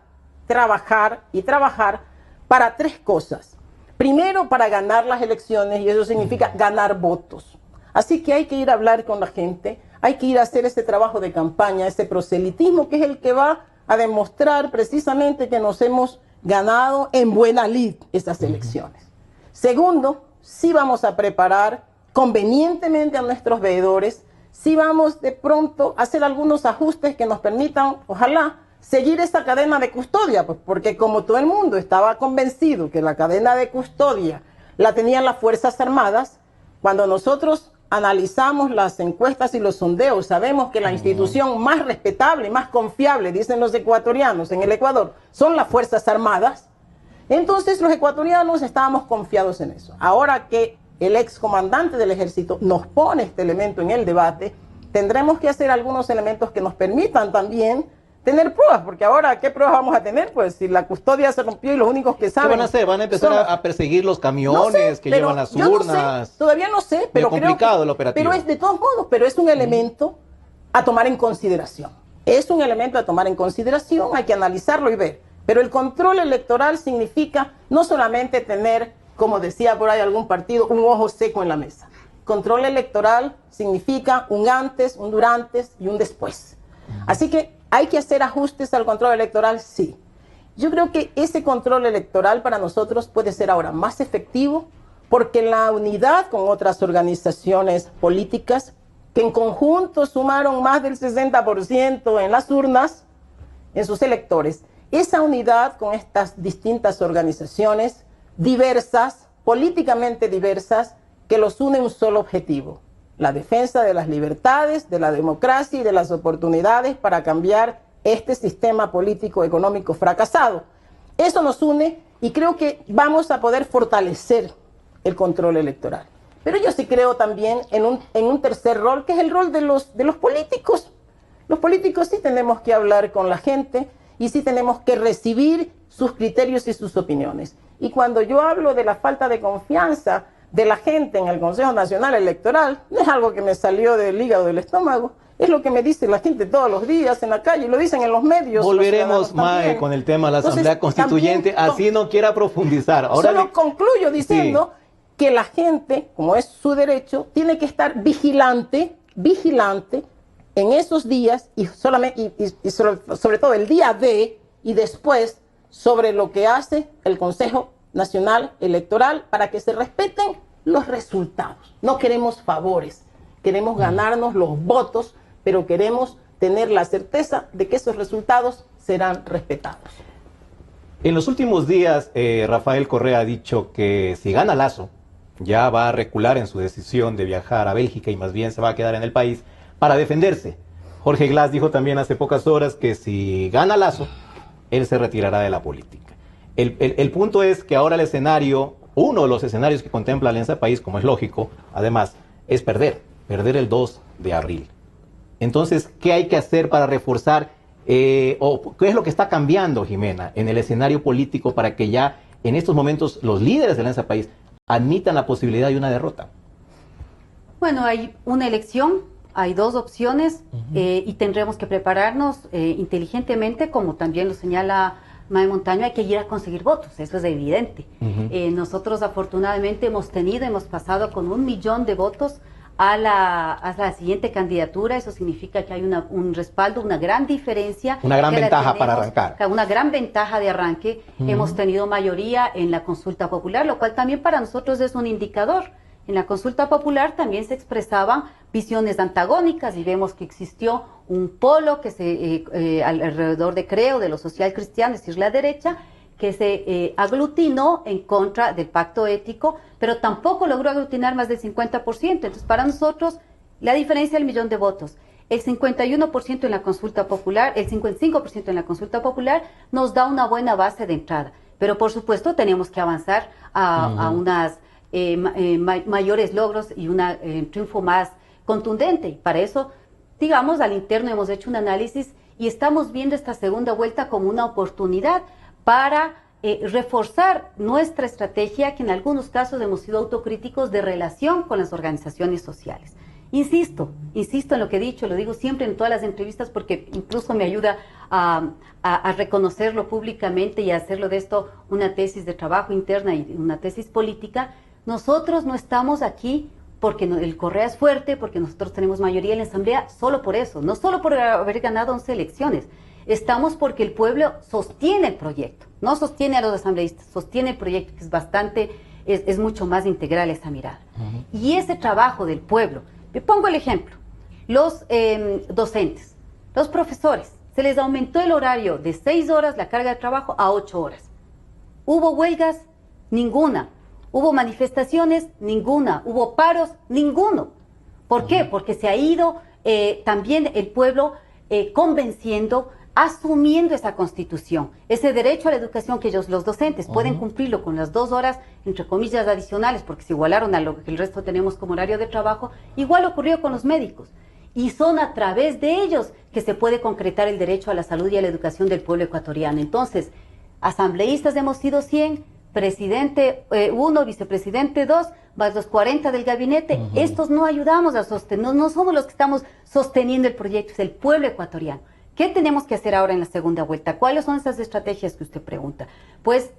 y trabajar para 3 cosas. Primero, para ganar las elecciones, y eso significa ganar votos. Así que hay que ir a hablar con la gente, hay que ir a hacer ese trabajo de campaña, ese proselitismo, que es el que va a demostrar precisamente que nos hemos ganado en buena lid estas elecciones. Segundo, sí vamos a preparar convenientemente a nuestros veedores, sí vamos de pronto a hacer algunos ajustes que nos permitan, ojalá, seguir esa cadena de custodia, pues porque como todo el mundo estaba convencido que la cadena de custodia la tenían las Fuerzas Armadas, cuando nosotros analizamos las encuestas y los sondeos, sabemos que la institución más respetable y más confiable, dicen los ecuatorianos en el Ecuador, son las Fuerzas Armadas. Entonces los ecuatorianos estábamos confiados en eso. Ahora que el excomandante del ejército nos pone este elemento en el debate, tendremos que hacer algunos elementos que nos permitan también tener pruebas, porque ahora, ¿qué pruebas vamos a tener? Pues si la custodia se rompió y los únicos que saben... ¿Qué van a hacer? ¿Van a empezar a perseguir los camiones que llevan las urnas? No sé, todavía no sé, pero creo complicado el operativo. Pero es de todos modos, pero es un elemento a tomar en consideración. Es un elemento a tomar en consideración, hay que analizarlo y ver. Pero el control electoral significa no solamente tener, como decía por ahí algún partido, un ojo seco en la mesa. Control electoral significa un antes, un durante y un después. Así que ¿hay que hacer ajustes al control electoral? Sí. Yo creo que ese control electoral para nosotros puede ser ahora más efectivo porque la unidad con otras organizaciones políticas que en conjunto sumaron más del 60% en las urnas, en sus electores, esa unidad con estas distintas organizaciones diversas, políticamente diversas, que los une un solo objetivo: la defensa de las libertades, de la democracia y de las oportunidades para cambiar este sistema político económico fracasado. Eso nos une y creo que vamos a poder fortalecer el control electoral. Pero yo sí creo también en un tercer rol, que es el rol de los políticos. Los políticos sí tenemos que hablar con la gente y sí tenemos que recibir sus criterios y sus opiniones. Y cuando yo hablo de la falta de confianza de la gente en el Consejo Nacional Electoral, no es algo que me salió del hígado, del estómago, es lo que me dice la gente todos los días en la calle, y lo dicen en los medios. Volveremos, Mae, con el tema de la Asamblea Constituyente, también, así no quiera profundizar. Ahora solo concluyo diciendo que la gente, como es su derecho, tiene que estar vigilante en esos días y sobre todo el día de y después sobre lo que hace el Consejo Nacional Electoral para que se respeten los resultados. No queremos favores, queremos ganarnos los votos, pero queremos tener la certeza de que esos resultados serán respetados. En los últimos días, Rafael Correa ha dicho que si gana Lasso, ya va a recular en su decisión de viajar a Bélgica y más bien se va a quedar en el país para defenderse. Jorge Glass dijo también hace pocas horas que si gana Lasso, él se retirará de la política. El punto es que ahora el escenario, uno de los escenarios que contempla Alianza País, como es lógico, además, es perder el 2 de abril. Entonces, ¿qué hay que hacer para reforzar, o qué es lo que está cambiando, Jimena, en el escenario político para que ya en estos momentos los líderes de Alianza País admitan la posibilidad de una derrota? Bueno, hay una elección, hay 2 opciones y tendremos que prepararnos inteligentemente, como también lo señala Mae Montaño, hay que ir a conseguir votos, eso es evidente. Nosotros afortunadamente hemos pasado con 1 millón de votos a la siguiente candidatura. Eso significa que hay un respaldo, una gran diferencia. Una gran ventaja para arrancar. Una gran ventaja de arranque. Hemos tenido mayoría en la consulta popular, lo cual también para nosotros es un indicador. En la consulta popular también se expresaban visiones antagónicas y vemos que existió un polo que alrededor de Creo, de los social cristianos, es decir, la derecha, que se aglutinó en contra del pacto ético, pero tampoco logró aglutinar más del 50%. Entonces, para nosotros, la diferencia del 1 millón de votos. el 51% en la consulta popular, el 55% en la consulta popular nos da una buena base de entrada. Pero por supuesto tenemos que avanzar a unas mayores logros y un triunfo más contundente. Y para eso, digamos, al interno hemos hecho un análisis y estamos viendo esta segunda vuelta como una oportunidad para reforzar nuestra estrategia, que en algunos casos hemos sido autocríticos, de relación con las organizaciones sociales. Insisto en lo que he dicho, lo digo siempre en todas las entrevistas porque incluso me ayuda a reconocerlo públicamente y a hacerlo de esto una tesis de trabajo interna y una tesis política. Nosotros no estamos aquí porque el Correa es fuerte, porque nosotros tenemos mayoría en la Asamblea, solo por eso, no solo por haber ganado 11 elecciones. Estamos porque el pueblo sostiene el proyecto, no sostiene a los asambleístas, sostiene el proyecto, que es mucho más integral esa mirada. Y ese trabajo del pueblo, me pongo el ejemplo, los docentes, los profesores, se les aumentó el horario de 6 horas, la carga de trabajo, a 8 horas. ¿Hubo huelgas? Ninguna. ¿Hubo manifestaciones? Ninguna. ¿Hubo paros? Ninguno. ¿Por qué? Porque se ha ido también el pueblo convenciendo, asumiendo esa constitución, ese derecho a la educación que ellos, los docentes, pueden cumplirlo con las 2 horas, entre comillas, adicionales, porque se igualaron a lo que el resto tenemos como horario de trabajo. Igual ocurrió con los médicos. Y son a través de ellos que se puede concretar el derecho a la salud y a la educación del pueblo ecuatoriano. Entonces, asambleístas hemos sido 100, presidente 1, vicepresidente 2, más los 40 del gabinete. Estos no ayudamos a sostener, no somos los que estamos sosteniendo el proyecto, es el pueblo ecuatoriano. ¿Qué tenemos que hacer ahora en la segunda vuelta? ¿Cuáles son esas estrategias que usted pregunta? Pues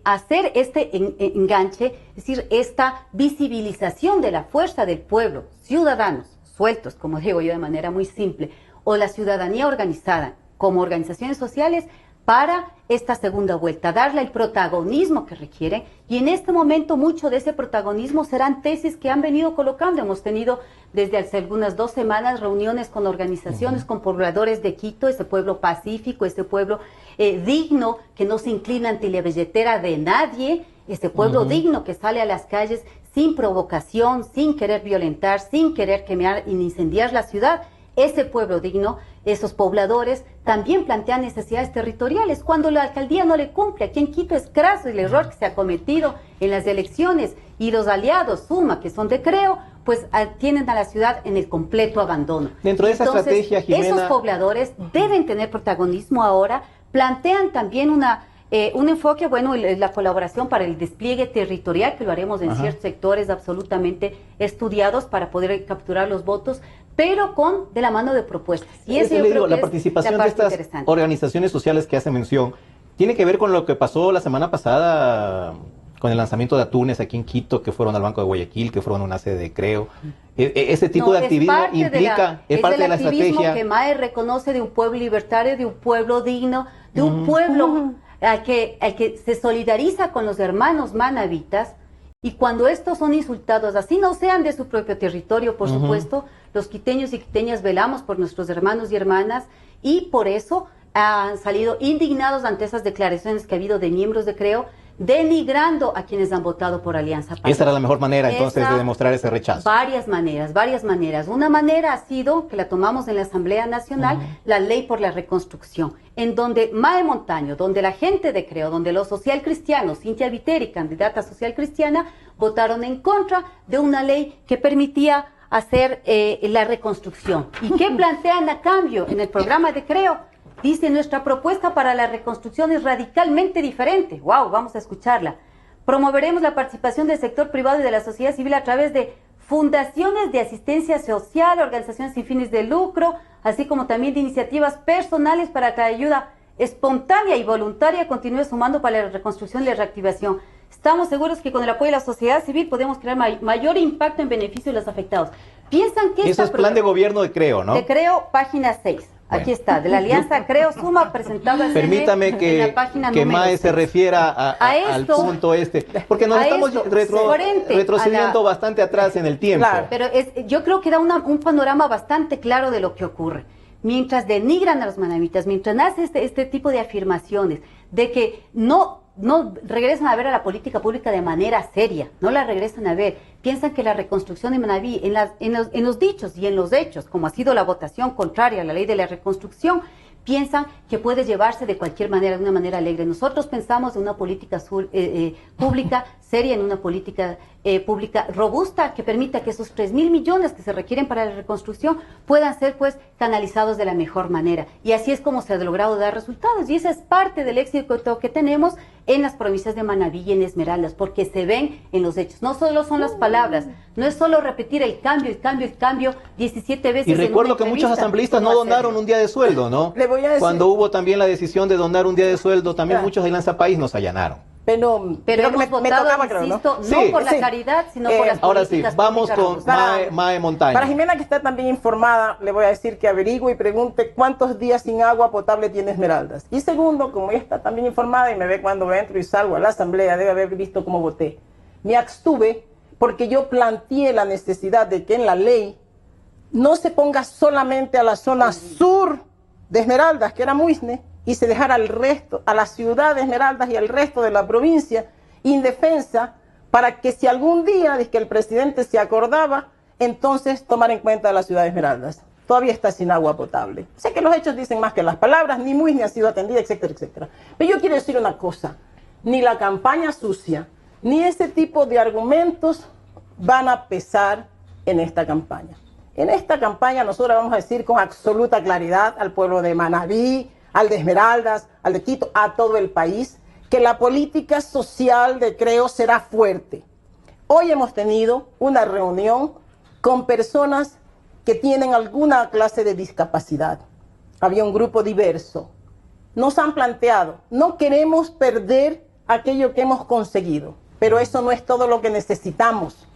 hacer este enganche, es decir, esta visibilización de la fuerza del pueblo, ciudadanos sueltos, como digo yo de manera muy simple, o la ciudadanía organizada como organizaciones sociales, para esta segunda vuelta, darle el protagonismo que requiere. Y en este momento mucho de ese protagonismo serán tesis que han venido colocando. Hemos tenido desde hace algunas 2 semanas reuniones con organizaciones, con pobladores de Quito, ese pueblo pacífico, ese pueblo digno, que no se inclina ante la billetera de nadie, ese pueblo digno que sale a las calles sin provocación, sin querer violentar, sin querer quemar ni incendiar la ciudad. Ese pueblo digno, esos pobladores, también plantean necesidades territoriales cuando la alcaldía no le cumple. Aquí en Quito es craso el error que se ha cometido en las elecciones, y los aliados, Suma, que son de Creo, pues tienen a la ciudad en el completo abandono. Dentro de esa estrategia, Jimena, esos pobladores deben tener protagonismo ahora. Plantean también un enfoque, bueno, la colaboración para el despliegue territorial, que lo haremos en ciertos sectores absolutamente estudiados para poder capturar los votos, pero de la mano de propuestas. Y eso yo creo que la participación de estas organizaciones sociales que hace mención tiene que ver con lo que pasó la semana pasada con el lanzamiento de atunes aquí en Quito, que fueron al Banco de Guayaquil, que fueron a una sede de Creo. Ese tipo de activismo implica, es parte de la estrategia que MAE reconoce, de un pueblo libertario, de un pueblo digno, de un pueblo al que se solidariza con los hermanos manavitas. Y cuando estos son insultados, así no sean de su propio territorio, por supuesto, los quiteños y quiteñas velamos por nuestros hermanos y hermanas, y por eso han salido indignados ante esas declaraciones que ha habido de miembros de Creo, denigrando a quienes han votado por Alianza País. Esa era la mejor manera entonces de demostrar ese rechazo. Varias maneras. Una manera ha sido, que la tomamos en la Asamblea Nacional, la Ley por la Reconstrucción, en donde MAE Montaño, donde la gente de Creo, donde los socialcristianos, Cintia Viteri, candidata social cristiana, votaron en contra de una ley que permitía hacer la reconstrucción. ¿Y qué plantean a cambio en el programa de Creo? Dice: nuestra propuesta para la reconstrucción es radicalmente diferente. ¡Wow! Vamos a escucharla. Promoveremos la participación del sector privado y de la sociedad civil a través de fundaciones de asistencia social, organizaciones sin fines de lucro, así como también de iniciativas personales para que la ayuda espontánea y voluntaria continúe sumando para la reconstrucción y la reactivación. Estamos seguros que con el apoyo de la sociedad civil podemos crear mayor impacto en beneficio de los afectados. Piensan que eso es plan de gobierno de Creo, ¿no? De Creo, página 6. Aquí está, de la Alianza Creo Suma, presentada Permítame en la página que MAE 6. se refiera al punto porque nos estamos retrocediendo bastante atrás en el tiempo. Claro, pero yo creo que da un panorama bastante claro de lo que ocurre. Mientras denigran a los manavitas, mientras nace este tipo de afirmaciones de que no no regresan a ver a la política pública de manera seria, no la regresan a ver. Piensan que la reconstrucción de Manabí, en los dichos y en los hechos, como ha sido la votación contraria a la ley de la reconstrucción, piensan que puede llevarse de cualquier manera, de una manera alegre. Nosotros pensamos en una política pública seria, en una política pública robusta que permita que esos 3.000 millones que se requieren para la reconstrucción puedan ser pues canalizados de la mejor manera. Y así es como se ha logrado dar resultados. Y esa es parte del éxito que tenemos en las provincias de Manabí y en Esmeraldas, porque se ven en los hechos. No solo son las palabras, no es solo repetir el cambio 17 veces. Y recuerdo que muchos asambleístas no donaron un día de sueldo, ¿no? Le voy a decir, cuando hubo también la decisión de donar un día de sueldo, también claro, muchos de Lanza País nos allanaron. Pero hemos votado, tocaba, creo, insisto, ¿no? no Sí, por la sí. caridad, sino por las Ahora sí, políticas vamos públicas con robustas. Mae Montaña. Para Jimena, que está también informada, le voy a decir que averigüe y pregunte cuántos días sin agua potable tiene Esmeraldas. Y segundo, como ella está también informada y me ve cuando entro y salgo a la asamblea, debe haber visto cómo voté. Me abstuve porque yo planteé la necesidad de que en la ley no se ponga solamente a la zona sur de Esmeraldas, que era Muisne, y se dejara al resto, a la ciudad de Esmeraldas y al resto de la provincia, indefensa, para que si algún día que el presidente se acordaba, entonces tomar en cuenta a la ciudad de Esmeraldas. Todavía está sin agua potable. Sé que los hechos dicen más que las palabras, ni Muisne ha sido atendida, etcétera, etcétera. Pero yo quiero decir una cosa, ni la campaña sucia, ni ese tipo de argumentos van a pesar en esta campaña. En esta campaña nosotros vamos a decir con absoluta claridad al pueblo de Manabí, al de Esmeraldas, al de Quito, a todo el país, que la política social de Creo será fuerte. Hoy hemos tenido una reunión con personas que tienen alguna clase de discapacidad. Había un grupo diverso. Nos han planteado, no queremos perder aquello que hemos conseguido, pero eso no es todo lo que necesitamos.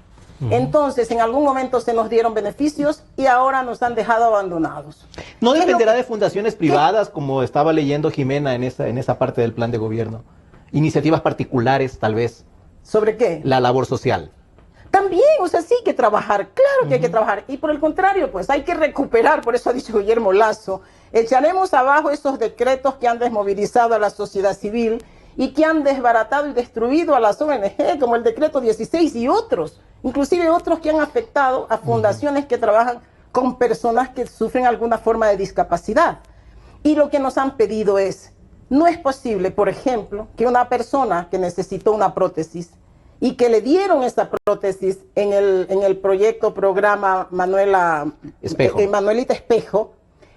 Entonces, en algún momento se nos dieron beneficios y ahora nos han dejado abandonados. ¿No dependerá de fundaciones privadas, como estaba leyendo Jimena en esa parte del plan de gobierno? Iniciativas particulares, tal vez. ¿Sobre qué? La labor social. También, o sea, sí hay que trabajar, claro que hay que trabajar. Y por el contrario, pues hay que recuperar, por eso ha dicho Guillermo Lasso, echaremos abajo esos decretos que han desmovilizado a la sociedad civil y que han desbaratado y destruido a las ONG, como el decreto 16 y otros. Inclusive otros que han afectado a fundaciones que trabajan con personas que sufren alguna forma de discapacidad. Y lo que nos han pedido es, no es posible, por ejemplo, que una persona que necesitó una prótesis y que le dieron esa prótesis en el programa Manuelita Espejo,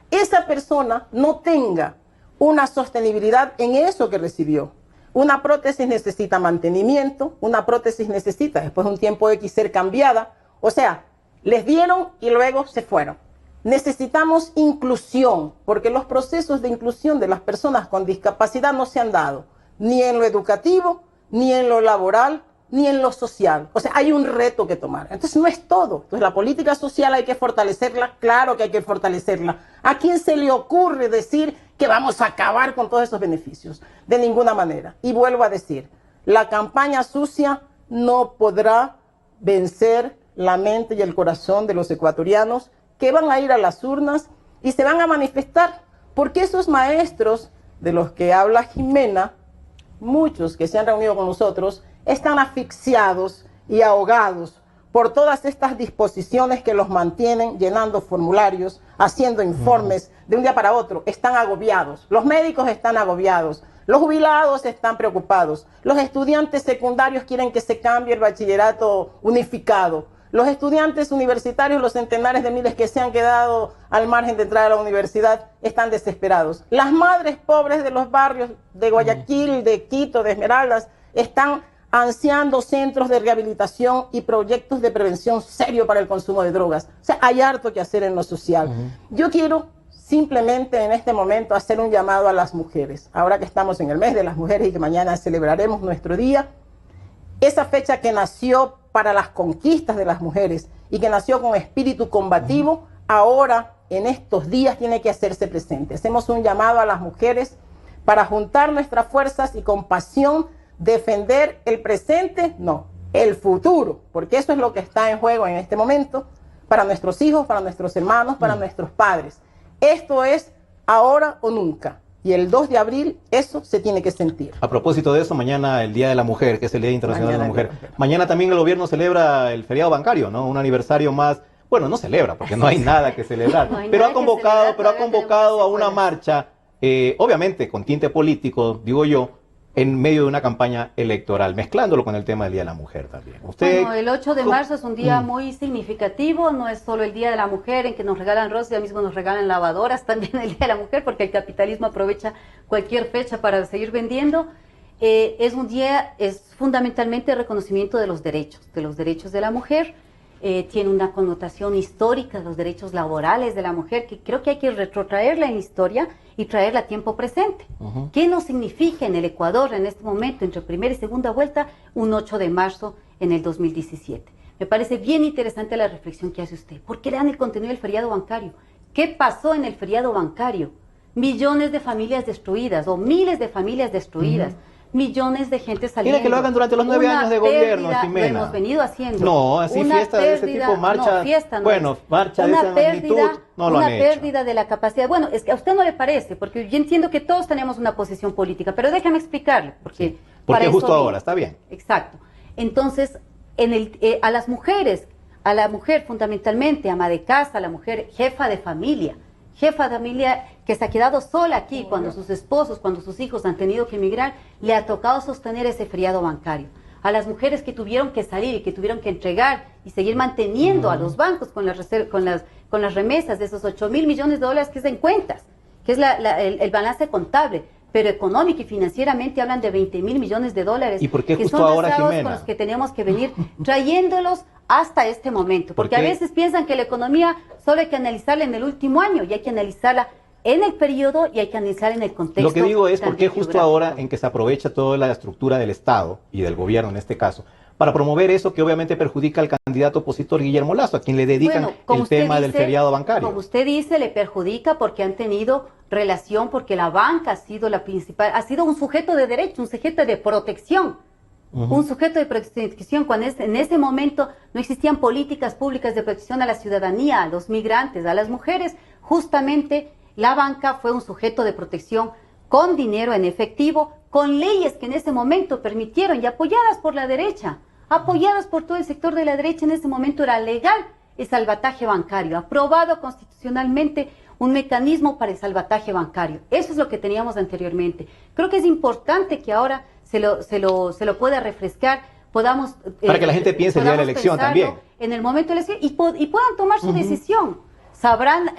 esa persona no tenga una sostenibilidad en eso que recibió. Una prótesis necesita mantenimiento, una prótesis necesita después de un tiempo X ser cambiada. O sea, les dieron y luego se fueron. Necesitamos inclusión, porque los procesos de inclusión de las personas con discapacidad no se han dado, ni en lo educativo, ni en lo laboral, ni en lo social. O sea, hay un reto que tomar. Entonces no es todo. Entonces la política social hay que fortalecerla, claro que hay que fortalecerla. ¿A quién se le ocurre decir que vamos a acabar con todos esos beneficios? De ninguna manera. Y vuelvo a decir, la campaña sucia no podrá vencer la mente y el corazón de los ecuatorianos que van a ir a las urnas y se van a manifestar, porque esos maestros de los que habla Jimena, muchos que se han reunido con nosotros, están asfixiados y ahogados por todas estas disposiciones que los mantienen llenando formularios, haciendo informes de un día para otro. Están agobiados, los médicos están agobiados, los jubilados están preocupados, los estudiantes secundarios quieren que se cambie el bachillerato unificado, los estudiantes universitarios, los centenares de miles que se han quedado al margen de entrar a la universidad, están desesperados. Las madres pobres de los barrios de Guayaquil, de Quito, de Esmeraldas, están ansiando centros de rehabilitación y proyectos de prevención serio para el consumo de drogas. O sea, hay harto que hacer en lo social. Yo quiero simplemente en este momento hacer un llamado a las mujeres. Ahora que estamos en el mes de las mujeres y que mañana celebraremos nuestro día, esa fecha que nació para las conquistas de las mujeres y que nació con espíritu combativo, ahora en estos días tiene que hacerse presente. Hacemos un llamado a las mujeres para juntar nuestras fuerzas y con pasión defender el presente, no, el futuro, porque eso es lo que está en juego en este momento para nuestros hijos, para nuestros hermanos, para nuestros padres. Esto es ahora o nunca. Y el 2 de abril eso se tiene que sentir. A propósito de eso, mañana el Día de la Mujer, que es el Día Internacional de la Mujer. Mañana también el gobierno celebra el feriado bancario, ¿no? Un aniversario más. Bueno, no celebra, porque no hay nada que celebrar. Pero ha convocado a una marcha, obviamente con tinte político, digo yo, en medio de una campaña electoral, mezclándolo con el tema del Día de la Mujer también. Bueno, el 8 de marzo es un día muy significativo, no es solo el Día de la Mujer en que nos regalan rosas, ya mismo nos regalan lavadoras, también el Día de la Mujer, porque el capitalismo aprovecha cualquier fecha para seguir vendiendo. Es un día, es fundamentalmente el reconocimiento de los derechos de la mujer. Tiene una connotación histórica de los derechos laborales de la mujer, que creo que hay que retrotraerla en la historia y traerla a tiempo presente. ¿Qué nos significa en el Ecuador en este momento, entre primera y segunda vuelta, un 8 de marzo en el 2017? Me parece bien interesante la reflexión que hace usted. ¿Por qué le dan el contenido del feriado bancario? ¿Qué pasó en el feriado bancario? Millones de familias destruidas o miles de familias destruidas. Millones de gente saliendo. Quiere que lo hagan durante los 9 años de gobierno, Ximena. Lo hemos venido haciendo. No, así fiesta de ese tipo, marcha. No, fiesta no bueno, es. marcha de esa magnitud, no lo han hecho. Una pérdida de la capacidad. Bueno, es que a usted no le parece, porque yo entiendo que todos tenemos una posición política, pero déjame explicarle. Porque justo ahora, está bien. Exacto. Entonces, a las mujeres, a la mujer fundamentalmente, ama de casa, a la mujer jefa de familia que se ha quedado sola aquí cuando sus esposos, cuando sus hijos han tenido que emigrar, le ha tocado sostener ese feriado bancario. A las mujeres que tuvieron que salir y que tuvieron que entregar y seguir manteniendo a los bancos con las remesas de esos 8.000 millones de dólares que es en cuentas, que es el balance contable, pero económico y financieramente hablan de 20.000 millones de dólares. ¿Y por qué que justo son ahora, rezados Ximena? con los que tenemos que venir trayéndolos hasta este momento, porque a veces piensan que la economía solo hay que analizarla en el último año y hay que analizarla en el periodo y hay que analizarla en el contexto. Lo que digo es por qué justo geográfico. ahora en que se aprovecha toda la estructura del Estado y del gobierno en este caso, para promover eso que obviamente perjudica al candidato opositor Guillermo Lasso, a quien le dedican el tema del feriado bancario. Como usted dice, le perjudica porque han tenido relación, porque la banca ha sido la principal, ha sido un sujeto de derecho, un sujeto de protección. Un sujeto de protección cuando en ese momento no existían políticas públicas de protección a la ciudadanía, a los migrantes, a las mujeres. Justamente la banca fue un sujeto de protección con dinero en efectivo, con leyes que en ese momento permitieron y apoyadas por la derecha, apoyadas por todo el sector de la derecha. En ese momento era legal el salvataje bancario, aprobado constitucionalmente un mecanismo para el salvataje bancario. Eso es lo que teníamos anteriormente. Creo que es importante que ahora se lo pueda refrescar, podamos... para que la gente piense el día de la elección también. En el momento de la elección y puedan tomar su decisión. Sabrán,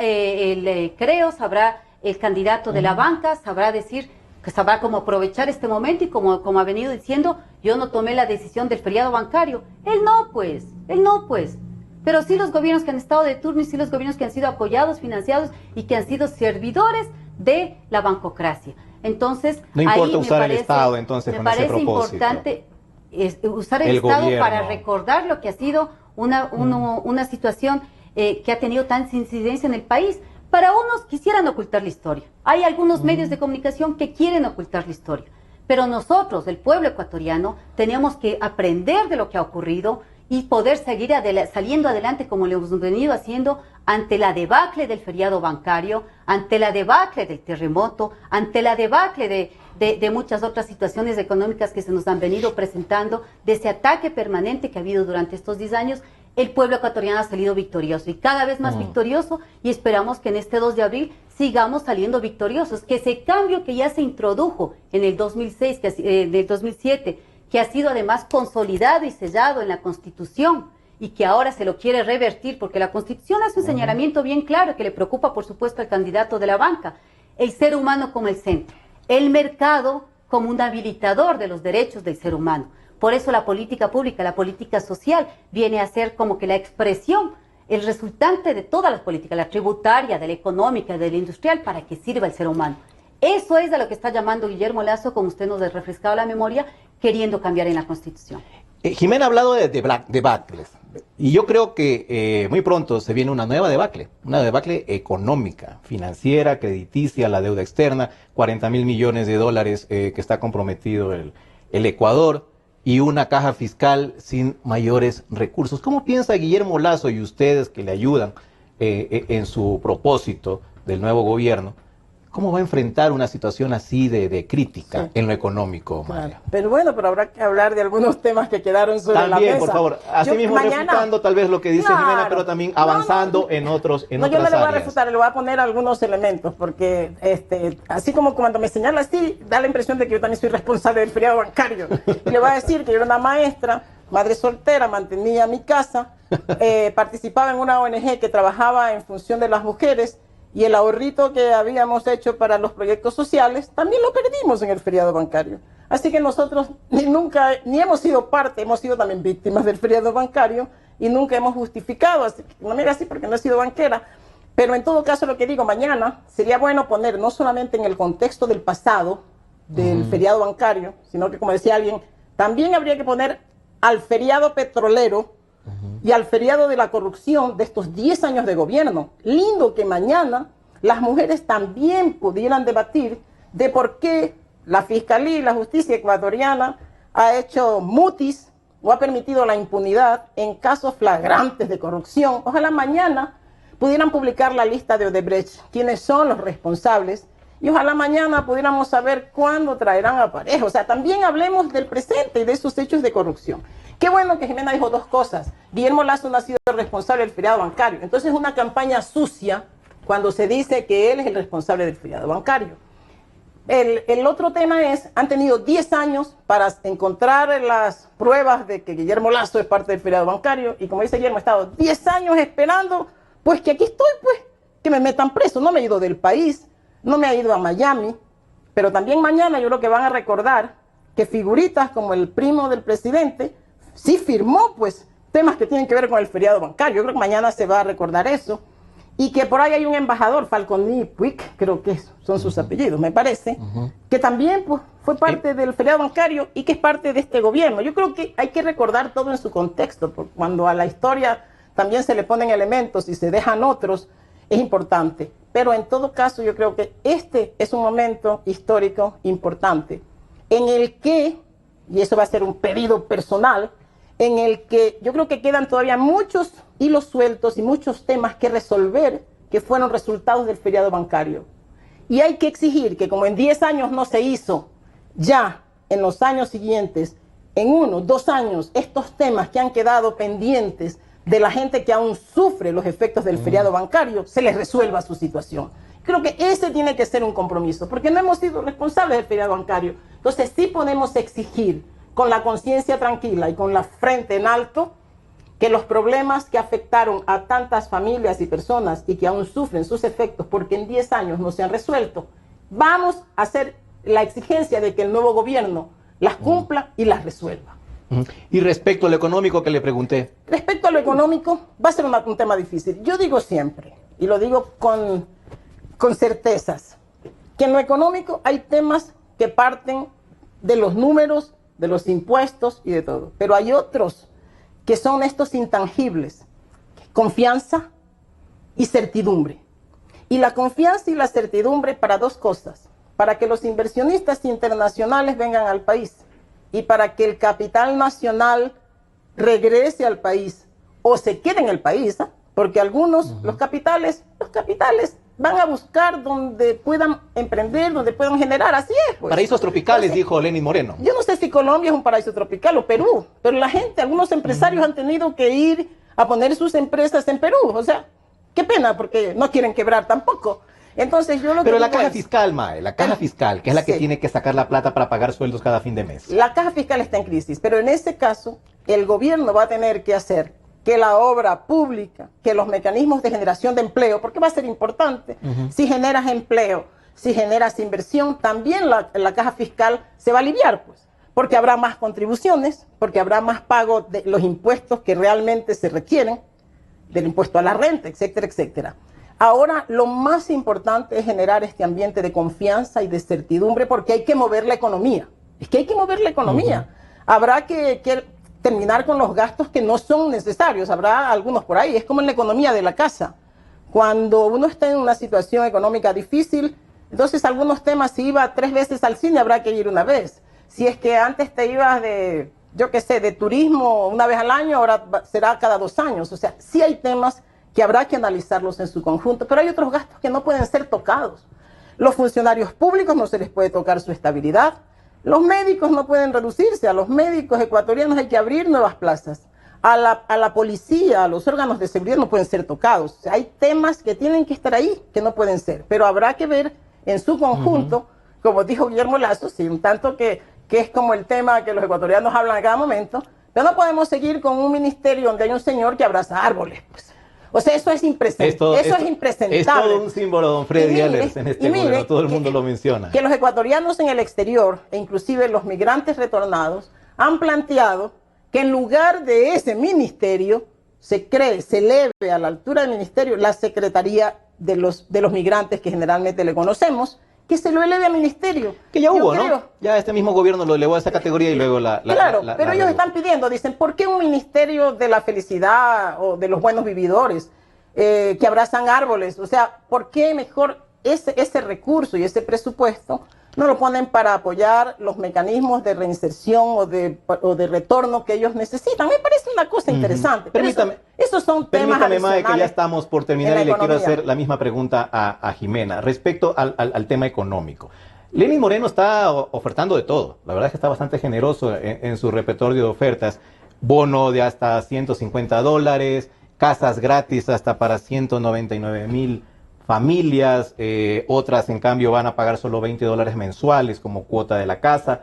sabrá el candidato de la banca, sabrá cómo aprovechar este momento y como ha venido diciendo, yo no tomé la decisión del feriado bancario. Él no, pues. Pero sí los gobiernos que han estado de turno y sí los gobiernos que han sido apoyados, financiados y que han sido servidores de la bancocracia. Entonces, no importa usar el Estado, entonces, con ese propósito. Me parece importante usar el Estado gobierno para recordar lo que ha sido una situación que ha tenido tanta incidencia en el país. Para unos quisieran ocultar la historia. Hay algunos medios de comunicación que quieren ocultar la historia. Pero nosotros, el pueblo ecuatoriano, tenemos que aprender de lo que ha ocurrido y poder seguir saliendo adelante como lo hemos venido haciendo ante la debacle del feriado bancario, ante la debacle del terremoto, ante la debacle de muchas otras situaciones económicas que se nos han venido presentando, de ese ataque permanente que ha habido durante estos 10 años. El pueblo ecuatoriano ha salido victorioso y cada vez más victorioso, y esperamos que en este 2 de abril sigamos saliendo victoriosos, que ese cambio que ya se introdujo en el 2006, del 2007, que ha sido además consolidado y sellado en la Constitución y que ahora se lo quiere revertir, porque la Constitución hace un señalamiento bien claro que le preocupa, por supuesto, al candidato de la banca: el ser humano como el centro, el mercado como un habilitador de los derechos del ser humano. Por eso la política pública, la política social, viene a ser como que la expresión, el resultante de todas las políticas, la tributaria, de la económica, de la industrial, para que sirva el ser humano. Eso es a lo que está llamando Guillermo Lasso, como usted nos ha refrescado la memoria, queriendo cambiar en la Constitución. Ximena ha hablado de debacles, y yo creo que muy pronto se viene una debacle económica, financiera, crediticia, la deuda externa, 40.000 millones de dólares que está comprometido el Ecuador, y una caja fiscal sin mayores recursos. ¿Cómo piensa Guillermo Lasso y ustedes que le ayudan en su propósito del nuevo gobierno? ¿Cómo va a enfrentar una situación así de crítica en lo económico, Maya? Claro. Pero bueno, pero habrá que hablar de algunos temas que quedaron sobre la mesa. También, por favor, así mismo refutando tal vez lo que dice Jimena, pero también avanzando en otras áreas. Yo no le voy a refutar, le voy a poner algunos elementos, porque así como cuando me señala así, da la impresión de que yo también soy responsable del feriado bancario. Y le voy a decir que yo era una maestra, madre soltera, mantenía mi casa, participaba en una ONG que trabajaba en función de las mujeres, y el ahorrito que habíamos hecho para los proyectos sociales también lo perdimos en el feriado bancario. Así que nosotros ni hemos sido parte, hemos sido también víctimas del feriado bancario y nunca hemos justificado. Así que no me diga así porque no he sido banquera. Pero en todo caso, lo que digo, mañana sería bueno poner no solamente en el contexto del pasado del feriado bancario, sino que, como decía alguien, también habría que poner al feriado petrolero y al feriado de la corrupción de estos 10 años de gobierno. Lindo que mañana las mujeres también pudieran debatir de por qué la Fiscalía y la Justicia ecuatoriana ha hecho mutis o ha permitido la impunidad en casos flagrantes de corrupción. Ojalá mañana pudieran publicar la lista de Odebrecht, quiénes son los responsables, y ojalá mañana pudiéramos saber cuándo traerán a Pareja. O sea, también hablemos del presente y de esos hechos de corrupción. Qué bueno que Jimena dijo dos cosas. Guillermo Lazo no ha sido el responsable del feriado bancario. Entonces es una campaña sucia cuando se dice que él es el responsable del feriado bancario. El otro tema es, han tenido 10 años para encontrar las pruebas de que Guillermo Lazo es parte del feriado bancario, y como dice Guillermo, he estado 10 años esperando, pues que aquí estoy, pues, que me metan preso. No me he ido del país, no me he ido a Miami, pero también mañana yo creo que van a recordar que figuritas como el primo del presidente sí firmó, pues, temas que tienen que ver con el feriado bancario. Yo creo que mañana se va a recordar eso. Y que por ahí hay un embajador, Falconi Puig, creo que son sus apellidos, me parece, que también, pues, fue parte del feriado bancario y que es parte de este gobierno. Yo creo que hay que recordar todo en su contexto, porque cuando a la historia también se le ponen elementos y se dejan otros, es importante. Pero en todo caso, yo creo que este es un momento histórico importante, en el que, y eso va a ser un pedido personal, en el que yo creo que quedan todavía muchos hilos sueltos y muchos temas que resolver que fueron resultados del feriado bancario. Y hay que exigir que, como en 10 años no se hizo, ya en los años siguientes, en 1, 2 años, estos temas que han quedado pendientes de la gente que aún sufre los efectos del feriado bancario, se les resuelva su situación. Creo que ese tiene que ser un compromiso, porque no hemos sido responsables del feriado bancario. Entonces sí podemos exigir, con la conciencia tranquila y con la frente en alto, que los problemas que afectaron a tantas familias y personas y que aún sufren sus efectos porque en 10 años no se han resuelto, vamos a hacer la exigencia de que el nuevo gobierno las cumpla y las resuelva. Y respecto a lo económico que le pregunté. Respecto a lo económico, va a ser un tema difícil. Yo digo siempre, y lo digo con certezas, que en lo económico hay temas que parten de los números, de los impuestos y de todo. Pero hay otros que son estos intangibles: confianza y certidumbre. Y la confianza y la certidumbre para dos cosas: para que los inversionistas internacionales vengan al país y para que el capital nacional regrese al país o se quede en el país, ¿eh? Porque algunos, los capitales van a buscar donde puedan emprender, donde puedan generar, así es. Pues. Paraísos tropicales, dijo Lenín Moreno. Yo no sé si Colombia es un paraíso tropical o Perú, pero la gente, algunos empresarios han tenido que ir a poner sus empresas en Perú. O sea, qué pena, porque no quieren quebrar tampoco. Entonces yo lo que Pero la digo caja es, fiscal, Mae, la caja fiscal, que es la que tiene que sacar la plata para pagar sueldos cada fin de mes. La caja fiscal está en crisis, pero en este caso el gobierno va a tener que hacer que la obra pública, que los mecanismos de generación de empleo, porque va a ser importante, si generas empleo, si generas inversión, también la caja fiscal se va a aliviar, pues, porque habrá más contribuciones, porque habrá más pago de los impuestos que realmente se requieren, del impuesto a la renta, etcétera, etcétera. Ahora, lo más importante es generar este ambiente de confianza y de certidumbre, porque hay que mover la economía. Es que hay que mover la economía. Habrá que terminar con los gastos que no son necesarios. Habrá algunos por ahí. Es como en la economía de la casa. Cuando uno está en una situación económica difícil, entonces algunos temas, si iba 3 veces al cine, habrá que ir una vez. Si es que antes te ibas de, yo qué sé, de turismo una vez al año, ahora será cada 2 años. O sea, sí hay temas que habrá que analizarlos en su conjunto, pero hay otros gastos que no pueden ser tocados. Los funcionarios públicos no se les puede tocar su estabilidad. Los médicos no pueden reducirse. A los médicos ecuatorianos hay que abrir nuevas plazas. A la policía, a los órganos de seguridad no pueden ser tocados. O sea, hay temas que tienen que estar ahí, que no pueden ser. Pero habrá que ver en su conjunto, como dijo Guillermo Lazo, sí, un tanto que es como el tema que los ecuatorianos hablan a cada momento, pero no podemos seguir con un ministerio donde hay un señor que abraza árboles. Pues. O sea, eso es impresentable. Eso es impresentable. Es todo un símbolo, don Freddy Allers, en este gobierno. Todo el mundo lo menciona. Que los ecuatorianos en el exterior, e inclusive los migrantes retornados, han planteado que en lugar de ese ministerio se eleve a la altura del ministerio la Secretaría de los Migrantes, que generalmente le conocemos, que se lo eleve al ministerio. Que ya hubo, ¿no? Ya este mismo gobierno lo elevó a esa categoría y luego Claro, pero ellos están pidiendo, dicen, ¿por qué un ministerio de la felicidad o de los buenos vividores que abrazan árboles? O sea, ¿por qué mejor ese recurso y ese presupuesto no lo ponen para apoyar los mecanismos de reinserción o de retorno que ellos necesitan? Me parece una cosa interesante. Permítame, esos son temas permítame, Mae, que ya estamos por terminar y le quiero hacer la misma pregunta a Jimena respecto al tema económico. Lenín Moreno está ofertando de todo. La verdad es que está bastante generoso en su repertorio de ofertas. Bono de hasta $150, casas gratis hasta para 199,000 familias, otras en cambio van a pagar solo $20 mensuales como cuota de la casa,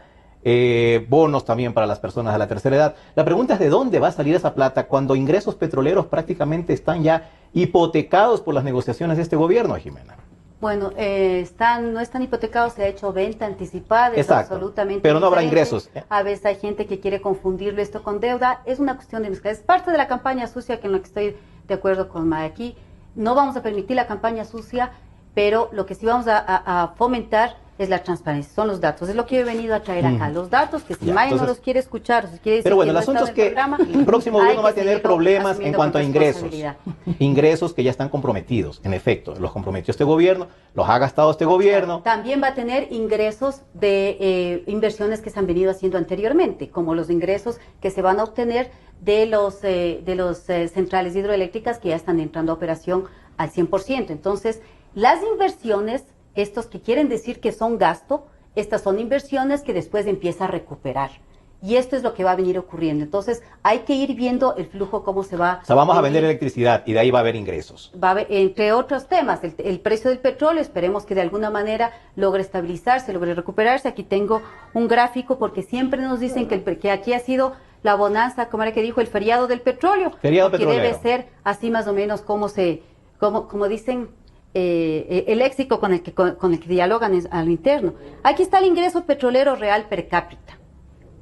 bonos también para las personas de la tercera edad. La pregunta es de dónde va a salir esa plata cuando ingresos petroleros prácticamente están ya hipotecados por las negociaciones de este gobierno, Jimena. Bueno, no están hipotecados, se ha hecho venta anticipada, es absolutamente pero no habrá diferente. Ingresos. A veces hay gente que quiere confundirlo esto con deuda, es una cuestión de mezcla, es parte de la campaña sucia, que en lo que estoy de acuerdo con Mae aquí. No vamos a permitir la campaña sucia, pero lo que sí vamos a fomentar es la transparencia, son los datos. Es lo que yo he venido a traer acá, los datos, que si Mae no los quiere escuchar, si quiere decir pero bueno, que el asunto es que el próximo gobierno va a tener problemas en cuanto a ingresos. Ingresos que ya están comprometidos, en efecto, los comprometió este gobierno, los ha gastado este gobierno. También va a tener ingresos de inversiones que se han venido haciendo anteriormente, como los ingresos que se van a obtener de los centrales hidroeléctricas que ya están entrando a operación al 100%. Entonces, las inversiones, estos que quieren decir que son gasto, estas son inversiones que después empieza a recuperar. Y esto es lo que va a venir ocurriendo. Entonces, hay que ir viendo el flujo, cómo se va. O sea, vamos a vender electricidad y de ahí va a haber ingresos. Va a haber, entre otros temas, el precio del petróleo, esperemos que de alguna manera logre estabilizarse, logre recuperarse. Aquí tengo un gráfico porque siempre nos dicen que aquí ha sido la bonanza, como era que dijo, el feriado del petróleo. Feriado porque petrolero. debe ser así más o menos como dicen, el léxico con el que dialogan a lo interno. Aquí está el ingreso petrolero real per cápita.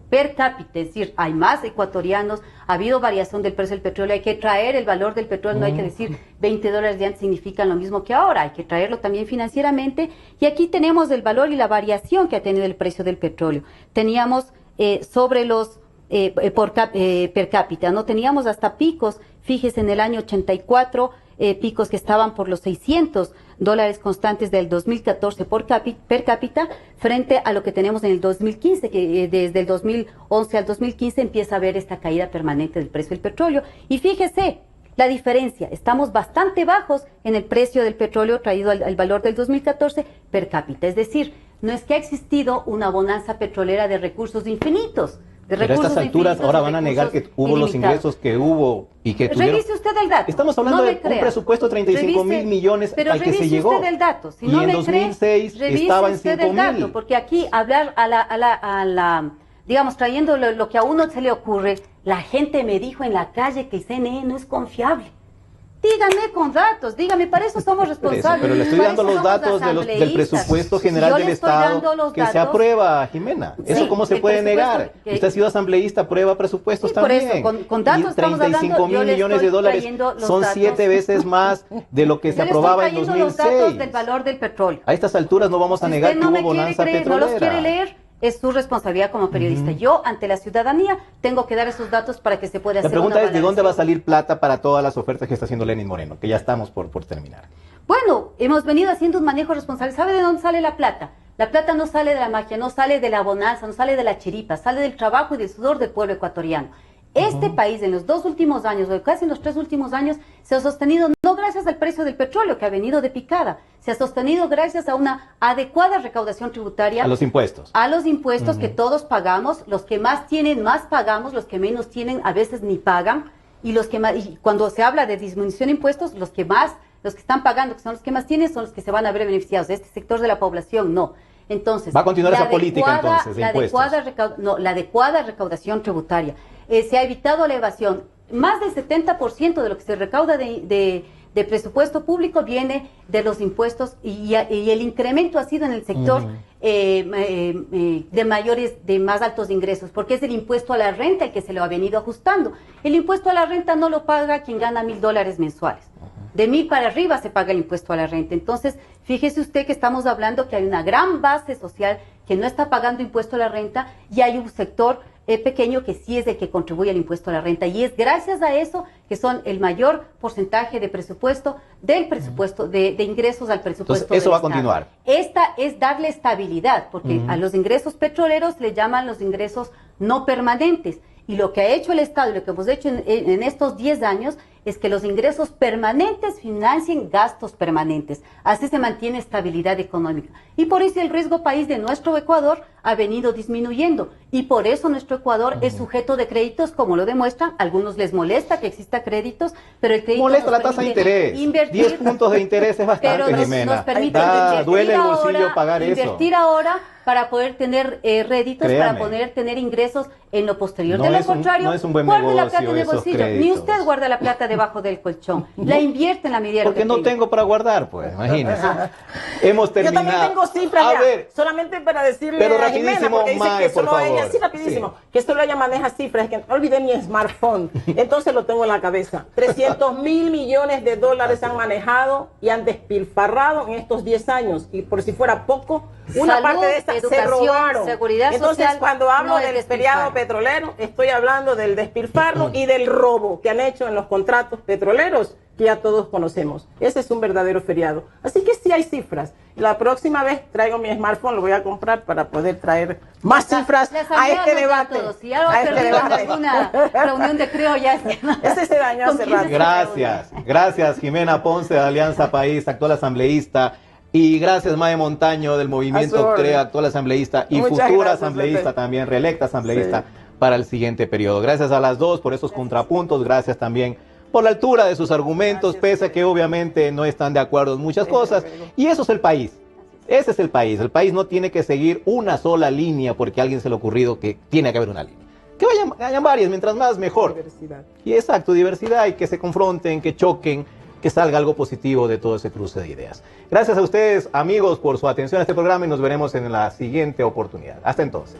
Per cápita, es decir, hay más ecuatorianos, ha habido variación del precio del petróleo, hay que traer el valor del petróleo, no hay que decir $20 de antes significan lo mismo que ahora, hay que traerlo también financieramente, y aquí tenemos el valor y la variación que ha tenido el precio del petróleo. Teníamos sobre los per cápita, no teníamos hasta picos, fíjese en el año 84, picos que estaban por los $600 constantes del 2014 per cápita, frente a lo que tenemos en el 2015, que desde el 2011 al 2015 empieza a haber esta caída permanente del precio del petróleo. Y fíjese la diferencia, estamos bastante bajos en el precio del petróleo traído al valor del 2014 per cápita. Es decir, no es que ha existido una bonanza petrolera de recursos infinitos. Pero a estas alturas ahora van a negar que hubo los ingresos que hubo y que tuvieron. Revise usted el dato. Estamos hablando de un presupuesto de 35,000 millones al que se llegó. Pero revise usted el dato. Si y no en me 2006 cree, estaba en revise usted el dato, 5,000. porque aquí hablar digamos, trayendo lo que a uno se le ocurre, la gente me dijo en la calle que el CNE no es confiable. Dígame con datos, dígame, para eso somos responsables. Pero le estoy dando los datos del presupuesto general del Estado que se aprueba, Jimena. ¿Eso sí, cómo se puede negar? Usted ha sido asambleísta, aprueba presupuestos también. Por eso, con datos y 35,000 millones de dólares son 7 veces más de lo que se aprobaba en 2006. Los datos del valor del petróleo. A estas alturas no vamos a negar que hubo bonanza petrolera. No los quiere leer. Es su responsabilidad como periodista. Yo, ante la ciudadanía, tengo que dar esos datos para que se pueda hacer una La pregunta es, ¿de dónde va a valoración? salir plata para todas las ofertas que está haciendo Lenín Moreno? Que ya estamos por terminar. Bueno, hemos venido haciendo un manejo responsable. ¿Sabe de dónde sale la plata? La plata no sale de la magia, no sale de la bonanza, no sale de la chiripa, sale del trabajo y del sudor del pueblo ecuatoriano. Este país en los 2 últimos años, o casi en los 3 últimos años, se ha sostenido No gracias al precio del petróleo que ha venido de picada, se ha sostenido gracias a una adecuada recaudación tributaria. A los impuestos. A los impuestos que todos pagamos, los que más tienen más pagamos, los que menos tienen a veces ni pagan, y los que más, y cuando se habla de disminución de impuestos, los que están pagando, que son los que más tienen, son los que se van a ver beneficiados. Este sector de la población no. Entonces, va a continuar esa política entonces de impuestos. La adecuada recaudación tributaria. Se ha evitado la evasión. Más del 70% de lo que se recauda de presupuesto público viene de los impuestos y el incremento ha sido en el sector de más altos ingresos, porque es el impuesto a la renta el que se lo ha venido ajustando. El impuesto a la renta no lo paga quien gana $1.000 mensuales. De 1.000 para arriba se paga el impuesto a la renta. Entonces, fíjese usted que estamos hablando que hay una gran base social que no está pagando impuesto a la renta y hay un sector pequeño que sí es el que contribuye al impuesto a la renta. Y es gracias a eso que son el mayor porcentaje de presupuesto, de ingresos al presupuesto. Entonces, eso va a continuar. Esta es darle estabilidad, porque a los ingresos petroleros le llaman los ingresos no permanentes. Y lo que ha hecho el Estado y lo que hemos hecho en estos 10 años es que los ingresos permanentes financien gastos permanentes. Así se mantiene estabilidad económica. Y por eso el riesgo país de nuestro Ecuador ha venido disminuyendo. Y por eso nuestro Ecuador es sujeto de créditos, como lo demuestran. A algunos les molesta que exista créditos, pero el crédito molesta la tasa de interés. 10 puntos de interés es bastante, pero Jimena. Nos permite duele el bolsillo pagar eso. Invertir ahora para poder tener réditos, Créame, para poder tener ingresos en lo posterior. No de lo es un- contrario, no es un buen guarde la plata negocio en el esos bolsillo. Ni créditos. usted guarda la plata debajo del colchón. La invierte en la medida de lo Porque que no tenga. tengo para guardar, pues, imagínense. Hemos Yo terminado. también tengo cifras A ya, ver, solamente para decirle pero a Jimena, rapidísimo, porque dice Mae, que por solo ella, favor. sí, rapidísimo, Sí. que solo ella maneja cifras, es que olvidé mi smartphone, entonces lo tengo en la cabeza. 300.000 millones de dólares han manejado y han despilfarrado en estos 10 años, y por si fuera poco, una Salud, parte de esta se educación, robaron. seguridad Entonces, social, cuando hablo no es del despilfarro. feriado petrolero, estoy hablando del despilfarro y del robo que han hecho en los contratos petroleros, que ya todos conocemos. Ese es un verdadero feriado. Así que sí hay cifras. La próxima vez traigo mi smartphone, lo voy a comprar para poder traer más cifras La a asamblea este nos da debate. todo. Si ya lo A ha este perdido en debate. alguna reunión de criollas. Ese se dañó hace rato. Gracias, Jimena Ponce de Alianza País, actual asambleísta. Y gracias, Mae Montaño, del A movimiento su orden. CREA, actual asambleísta y Muchas futura gracias, asambleísta Pepe. también, reelecta asambleísta Sí. para el siguiente periodo. Gracias a las dos por esos contrapuntos, gracias también por la altura de sus argumentos, Gracias, pese a que obviamente no están de acuerdo en muchas cosas. Rodrigo. Y eso es el país. Ese es el país. El país no tiene que seguir una sola línea porque a alguien se le ha ocurrido que tiene que haber una línea. Que vayan varias, mientras más mejor. Diversidad. Y exacto, diversidad y que se confronten, que choquen, que salga algo positivo de todo ese cruce de ideas. Gracias a ustedes, amigos, por su atención a este programa y nos veremos en la siguiente oportunidad. Hasta entonces.